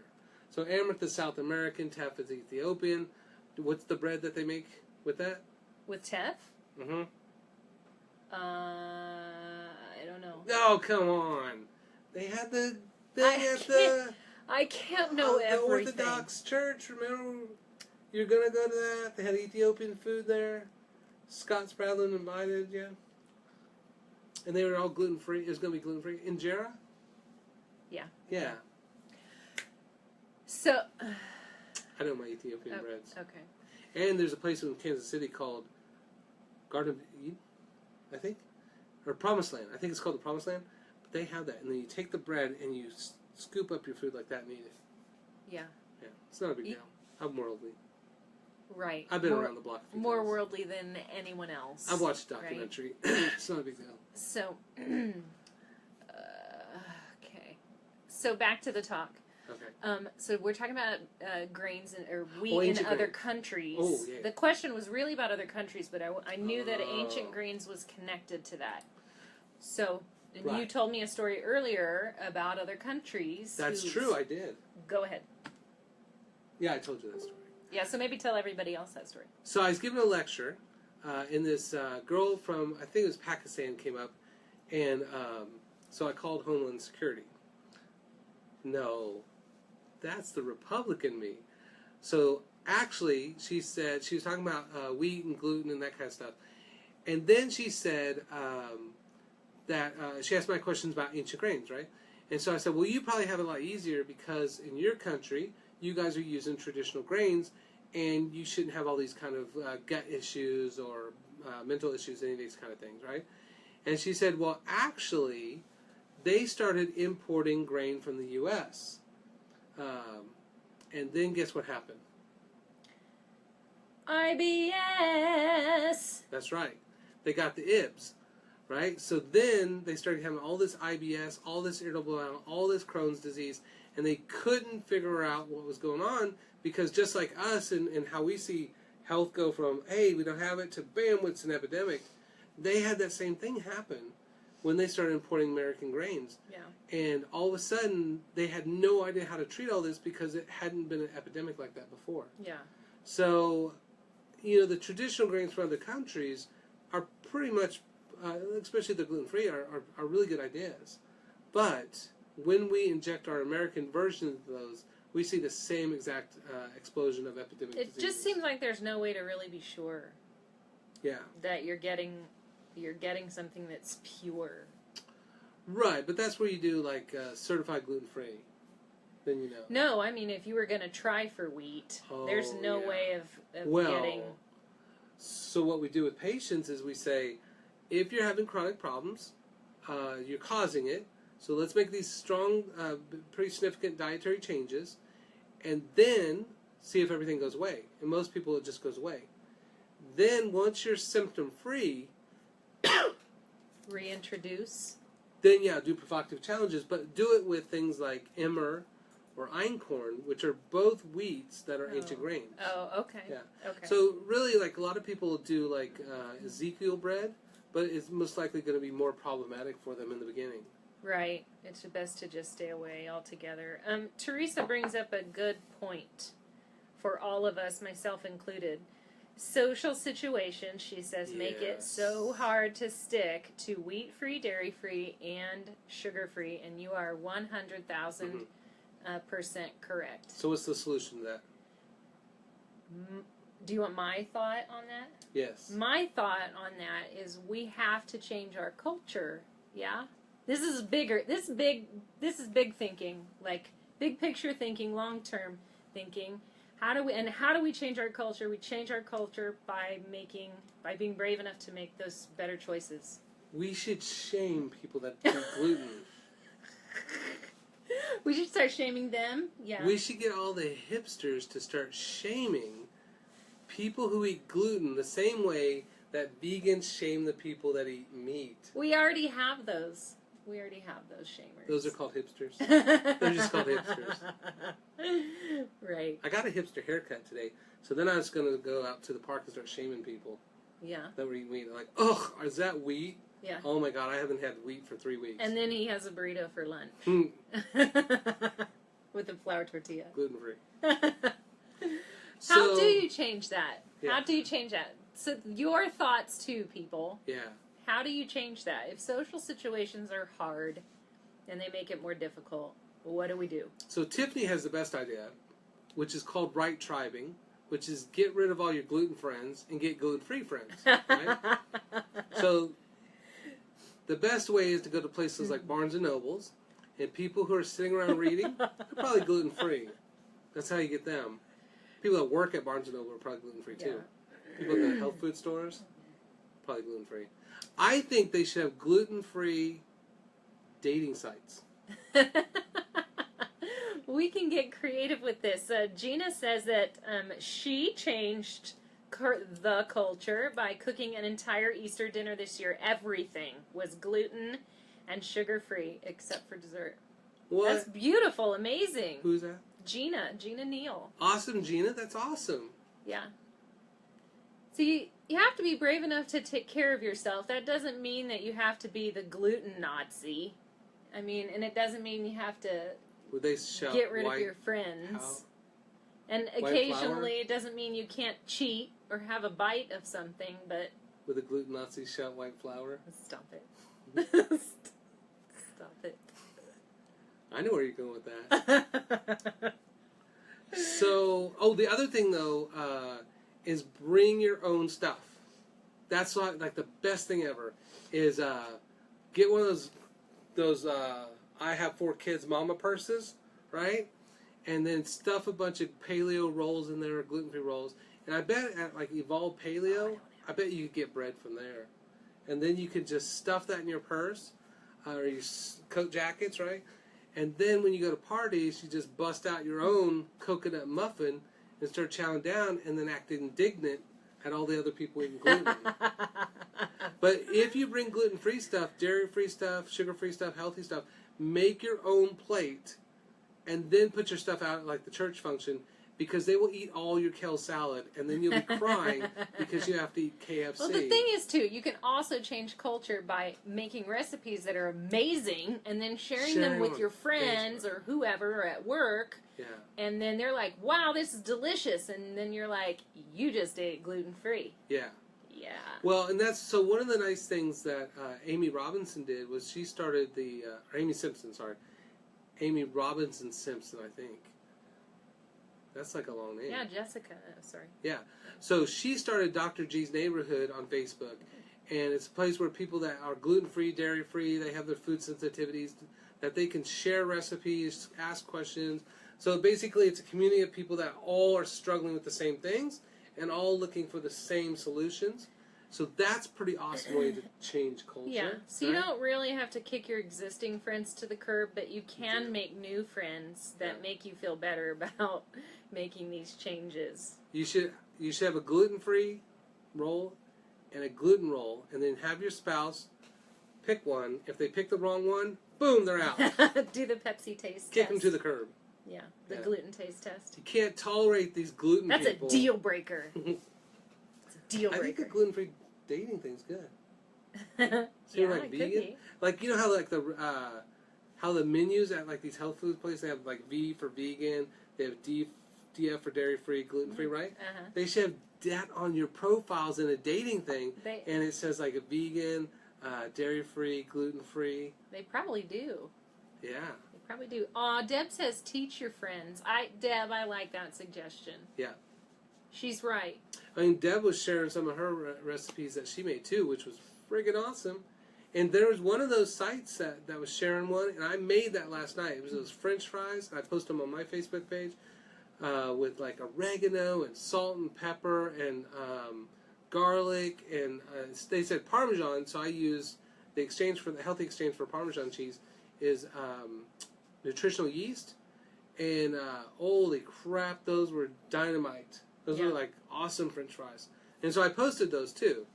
So amaranth is South American, teff is Ethiopian. What's the bread that they make with that? With teff? Mm-hmm. I don't know. Oh, come on. They had the... I can't know the everything. Orthodox Church, remember? You're going to go to that. They had Ethiopian food there. Scott Spradlin invited you. And they were all gluten-free. It was going to be gluten-free. Injera? Yeah. Yeah. So... I know my Ethiopian breads. Okay. And there's a place in Kansas City called Garden of Eden, I think? Or Promised Land. I think it's called the Promised Land. But they have that. And then you take the bread and you scoop up your food like that and eat it. Yeah. Yeah. It's not a big deal. I'm worldly. Right. I've been around the block a few more times. worldly than anyone else. I've watched a documentary. Right? It's not a big deal. So, okay. So back to the talk. Okay. So we're talking about grains or wheat in other countries. Oh, yeah. The question was really about other countries, but I knew that ancient grains was connected to that. So, and you told me a story earlier about other countries. That's true, I did. Go ahead. Yeah, I told you that story. Yeah, so maybe tell everybody else that story. So I was giving a lecture, and this girl from, I think it was Pakistan, came up, and so I called Homeland Security. No, that's the Republican me. So actually, she said, she was talking about wheat and gluten and that kind of stuff. And then she said that, she asked my questions about ancient grains, right? And so I said, well, you probably have it a lot easier because in your country, you guys are using traditional grains, and you shouldn't have all these kind of gut issues or mental issues, any of these kind of things, right? And she said, well, actually, they started importing grain from the U.S., and then guess what happened? IBS! That's right. They got the IBS, right? So then they started having all this IBS, all this irritable bowel, all this Crohn's disease, and they couldn't figure out what was going on because just like us and how we see health go from, hey, we don't have it, to bam, it's an epidemic, they had that same thing happen when they started importing American grains. Yeah. And all of a sudden, they had no idea how to treat all this because it hadn't been an epidemic like that before. Yeah. So, you know, the traditional grains from other countries are pretty much, especially the gluten-free, are really good ideas. But when we inject our American version of those, we see the same exact explosion of epidemic diseases. It just seems like there's no way to really be sure. Yeah. That you're getting something that's pure. Right, but that's where you do like certified gluten-free. Then you know. No, I mean if you were going to try for wheat, there's no way of getting. So what we do with patients is we say, if you're having chronic problems, you're causing it. So let's make these strong, pretty significant dietary changes, and then see if everything goes away. And most people, it just goes away. Then once you're symptom-free, reintroduce. Then do provocative challenges, but do it with things like emmer or einkorn, which are both wheats that are ancient grains. Oh, okay. Yeah. Okay. So really, like a lot of people do like Ezekiel bread, but it's most likely going to be more problematic for them in the beginning. Right. It's best to just stay away altogether. Teresa brings up a good point for all of us, myself included. Social situation, she says, make it so hard to stick to wheat-free, dairy-free, and sugar-free, and you are 100,000% correct. So what's the solution to that? Do you want my thought on that? Yes. My thought on that is we have to change our culture. Yeah? This is bigger. This is big thinking, like big picture thinking, long-term thinking. How do we change our culture? We change our culture by being brave enough to make those better choices. We should shame people that eat gluten. We should start shaming them. Yeah. We should get all the hipsters to start shaming people who eat gluten the same way that vegans shame the people that eat meat. We already have those. We already have those shamers. Those are called hipsters. They're just called hipsters. Right. I got a hipster haircut today, so then I was going to go out to the park and start shaming people Yeah. that were eating wheat. They're like, ugh, is that wheat? Yeah. Oh my God, I haven't had wheat for 3 weeks. And then he has a burrito for lunch. With a flour tortilla. Gluten-free. How do you change that? Yeah. How do you change that? So your thoughts too, people. Yeah. How do you change that? If social situations are hard and they make it more difficult, what do we do? So Tiffany has the best idea, which is called right tribing, which is get rid of all your gluten friends and get gluten-free friends. Right? So the best way is to go to places like Barnes & Nobles, and people who are sitting around reading, they're probably gluten-free. That's how you get them. People that work at Barnes & Noble are probably gluten-free too. People at the health food stores, probably gluten-free. I think they should have gluten-free dating sites. We can get creative with this. Gina says that she changed the culture by cooking an entire Easter dinner this year. Everything was gluten and sugar-free except for dessert. What? That's beautiful, amazing. Who's that? Gina Neal. Awesome, Gina. That's awesome. Yeah. So you have to be brave enough to take care of yourself. That doesn't mean that you have to be the gluten Nazi. I mean, and it doesn't mean you have to Would they shout get rid white of your friends. how- And white occasionally flour? it doesn't mean you can't cheat or have a bite of something, but Would the gluten Nazis shout white flour? stop it. Stop it. I know where you're going with that. So, the other thing though is bring your own stuff. That's like the best thing ever is get one of those I have 4 kids mama purses, right? And then stuff a bunch of paleo rolls in there, gluten-free rolls. And I bet at like Evolve Paleo, I bet you could get bread from there. And then you could just stuff that in your purse or your coat jackets, right? And then when you go to parties, you just bust out your own coconut muffin and start chowing down and then act indignant at all the other people eating gluten. But if you bring gluten-free stuff, dairy-free stuff, sugar-free stuff, healthy stuff, make your own plate and then put your stuff out at like the church function because they will eat all your kale salad and then you'll be crying because you have to eat KFC. Well, the thing is, too, you can also change culture by making recipes that are amazing and then sharing them with on your friends Facebook. or whoever at work. Yeah. And then they're like, wow, this is delicious. And then you're like, you just ate gluten-free. Yeah. Yeah. Well, and that's so one of the nice things that Amy Robinson did was she started or Amy Simpson, sorry. Amy Robinson Simpson, I think. That's like a long name. Yeah, Jessica. Sorry. Yeah. So she started Dr. G's Neighborhood on Facebook. And it's a place where people that are gluten-free, dairy-free, they have their food sensitivities, that they can share recipes, ask questions. So basically it's a community of people that all are struggling with the same things and all looking for the same solutions. So that's a pretty awesome way to change culture. Yeah. So right? you don't really have to kick your existing friends to the curb, but you can make new friends that make you feel better about making these changes. You should have a gluten-free roll and a gluten roll, and then have your spouse pick one. If they pick the wrong one, boom, they're out. Do the Pepsi taste Kick test. them to the curb. Yeah, the Yeah. gluten taste test. You can't tolerate these gluten That's people. a deal breaker. It's a deal I think the breaker. gluten-free dating thing's good. Yeah, So you're like it could vegan? be. Like, you know how like how the menus at like these health food places, they have like V for vegan, they have DF for dairy-free, gluten-free, right? Uh-huh. They should have that on your profiles in a dating thing, They- and it says like a vegan, dairy-free, gluten-free. They probably do. Yeah. They probably do. Deb says teach your friends. Deb, I like that suggestion. Yeah. She's right. I mean, Deb was sharing some of her recipes that she made too, which was friggin' awesome. And there was one of those sites that was sharing one, and I made that last night. It was those French fries. I posted them on my Facebook page with like oregano and salt and pepper and garlic, and they said Parmesan, so I used the healthy exchange for Parmesan cheese is nutritional yeast, and holy crap, those were dynamite. Those Yeah. were like awesome French fries. And so I posted those too.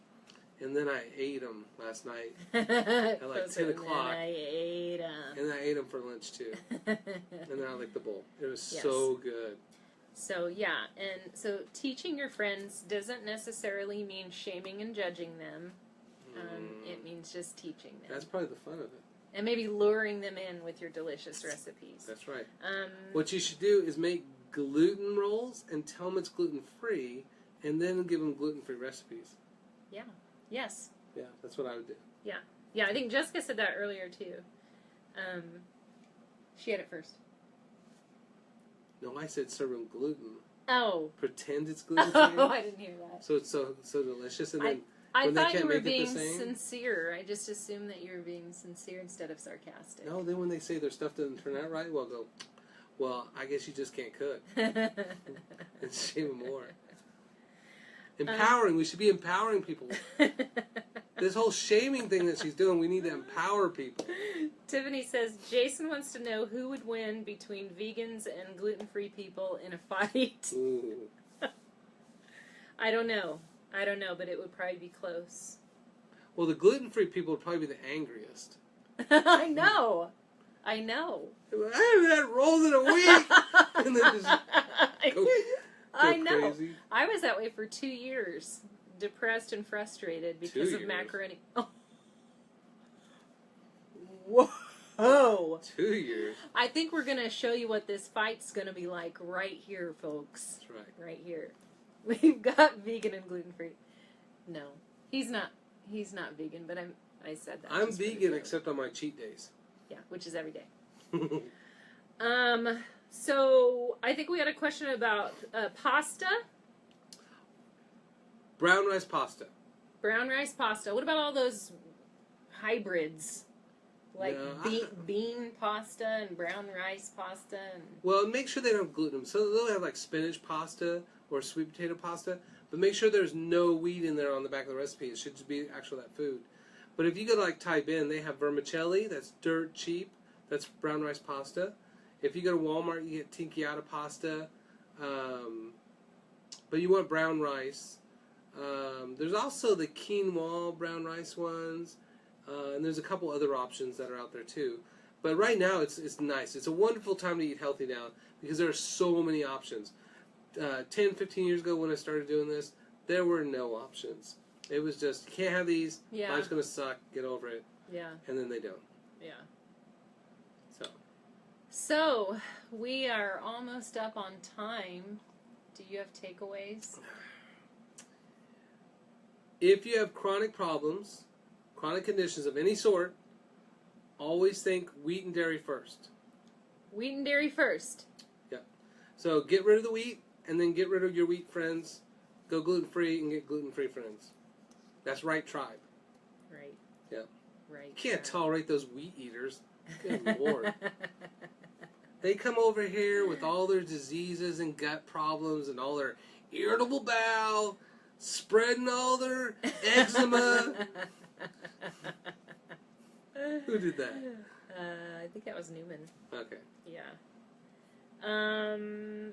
And then I ate them last night At like 10 o'clock. I ate them. And I ate them for lunch too. And then I licked the bowl. It was Yes. so good. So, yeah. And so teaching your friends doesn't necessarily mean shaming and judging them. It means just teaching them. That's probably the fun of it. And maybe luring them in with your delicious recipes. That's right. What you should do is make gluten rolls and tell them it's gluten-free, and then give them gluten-free recipes. Yeah. Yes. Yeah, that's what I would do. Yeah. Yeah, I think Jessica said that earlier, too. She had it first. No, I said serve them gluten. Oh. Pretend it's gluten-free. Oh, I didn't hear that. So it's so delicious, and then I when they thought you can't were make it the being same? sincere. I just assumed that you were being sincere instead of sarcastic. No, then when they say their stuff doesn't turn out right, well, I guess you just can't cook. And shame them more. Empowering. We should be empowering people. This whole shaming thing that she's doing, we need to empower people. Tiffany says, Jason wants to know who would win between vegans and gluten-free people in a fight. Ooh. I don't know, but it would probably be close. Well, the gluten-free people would probably be the angriest. I know. I haven't had rolls in a week! And then just go I know. crazy. I was that way for 2 years, depressed and frustrated because 2 of years? macaroni. Oh. Whoa! 2 years. I think we're going to show you what this fight's going to be like right here, folks. That's right. Right here. We've got vegan and gluten-free. No, he's not vegan, but I said that. I'm just for the vegan joke. except on my cheat days. Yeah, which is every day. So I think we had a question about pasta. Brown rice pasta. Brown rice pasta. What about all those hybrids? Like No, bean pasta and brown rice pasta? And... Well, make sure they don't have gluten. So they'll have like spinach pasta or sweet potato pasta, but make sure there's no wheat in there on the back of the recipe. It should just be actual that food. But if you go to like type in, they have vermicelli. That's dirt cheap. That's brown rice pasta. If you go to Walmart, you get tinkyata pasta. But you want brown rice. There's also the quinoa brown rice ones. And there's a couple other options that are out there too. But right now, it's nice. It's a wonderful time to eat healthy now because there are so many options. 10, 15 years ago when I started doing this, there were no options. It was just, you can't have these. Yeah. Life's going to suck. Get over it. Yeah. And then they don't. Yeah. So, we are almost up on time. Do you have takeaways? if you have chronic problems, chronic conditions of any sort, always think wheat and dairy first. Wheat and dairy first. Yeah. So get rid of the wheat, and then get rid of your wheat friends. Go gluten-free and get gluten-free friends. That's right tribe. Right. Yeah. Right. You can't tribe. tolerate those wheat eaters. Good Lord. They come over here with all their diseases and gut problems and all their irritable bowel, spreading all their eczema. Who did that? I think that was Newman. Okay. Yeah.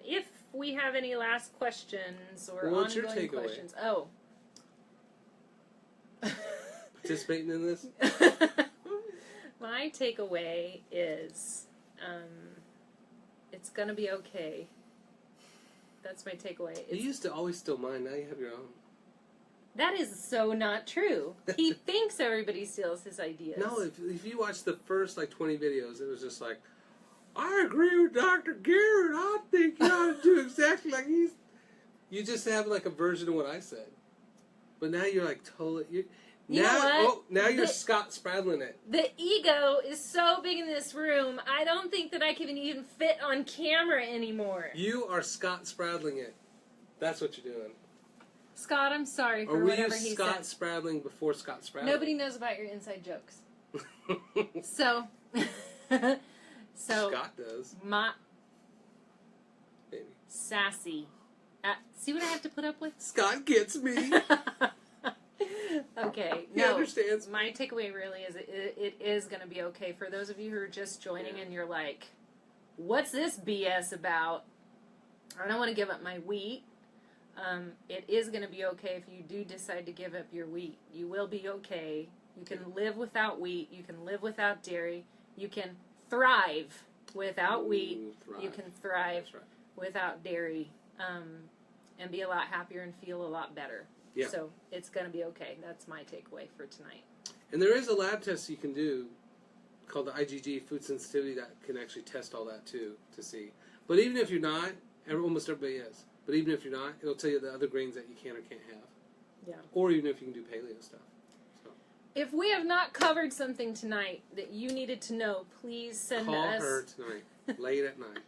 If we have any last questions or What's your ongoing takeaway? questions. Oh. Participating in this? My takeaway is it's going to be okay. That's my takeaway. You used to always steal mine. Now you have your own. That is so not true. He thinks everybody steals his ideas. No, if you watch the first 20 videos, it was just like, I agree with Dr. Garrett. I think you ought to do exactly like he's. You just have a version of what I said, but now you're totally. You know what? Now you're Scott Spradlin it. The ego is so big in this room, I don't think that I can even fit on camera anymore. You are Scott Spradling it. That's what you're doing. Scott, I'm sorry for Or were you whatever he Scott said. Spradling before Scott Spradling? Nobody knows about your inside jokes. So, Scott does. My Maybe. sassy. See what I have to put up with? Scott gets me. Okay, He no. understands. My takeaway really is it is going to be okay. For those of you who are just joining and you're like, what's this BS about? I don't want to give up my wheat. It is going to be okay if you do decide to give up your wheat. You will be okay. You can live without wheat. You can live without dairy. You can thrive without wheat. You can thrive without dairy, and be a lot happier and feel a lot better. Yeah. So it's going to be okay. That's my takeaway for tonight. And there is a lab test you can do called the IgG food sensitivity that can actually test all that too to see. But even if you're not, almost everybody is. But even if you're not, it'll tell you the other grains that you can or can't have. Yeah. Or even if you can do paleo stuff. So. If we have not covered something tonight that you needed to know, please send us. Call her tonight, late at night.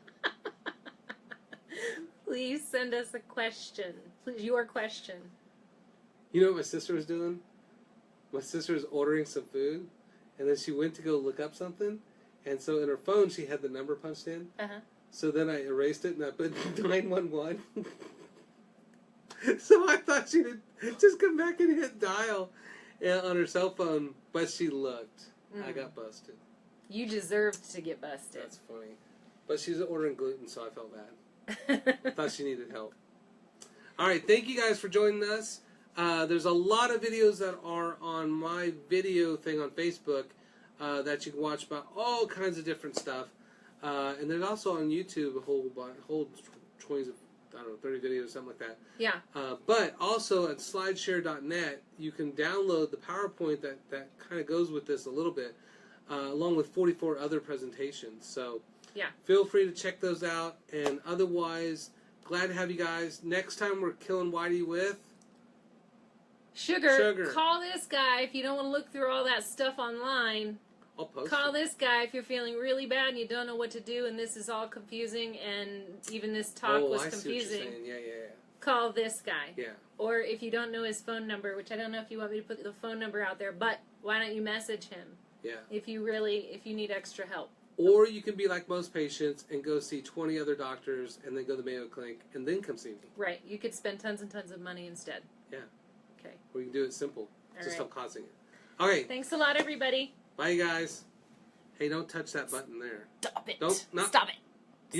Please send us a question. Please, your question. You know what my sister was doing? My sister was ordering some food, and then she went to go look up something, and so in her phone she had the number punched in. Uh-huh. So then I erased it and I put 911. So I thought she would just come back and hit dial on her cell phone, but she looked. I got busted. You deserved to get busted. That's funny. But she's ordering gluten, so I felt bad. I thought she needed help. All right, thank you guys for joining us. There's a lot of videos that are on my video thing on Facebook that you can watch about all kinds of different stuff. And there's also on YouTube a whole 20, 30 videos, something like that. Yeah. But also at slideshare.net, you can download the PowerPoint that kind of goes with this a little bit, along with 44 other presentations. So yeah, feel free to check those out. And otherwise, glad to have you guys. Next time we're killing Whitey with sugar. Call this guy if you don't want to look through all that stuff online. I'll post Call it. this guy if you're feeling really bad and you don't know what to do and this is all confusing and even this talk was I confusing. See what you're saying. Yeah. Call this guy. Yeah. Or if you don't know his phone number, which I don't know if you want me to put the phone number out there, but why don't you message him? Yeah. If you need extra help. Or you can be like most patients and go see 20 other doctors and then go to the Mayo Clinic and then come see me. Right. You could spend tons and tons of money instead. Yeah. Okay. Or you can do it simple. All Just right. stop causing it. All right. Thanks a lot, everybody. Bye, you guys. Hey, don't touch that button there. Stop it. Don't. Not, Stop it.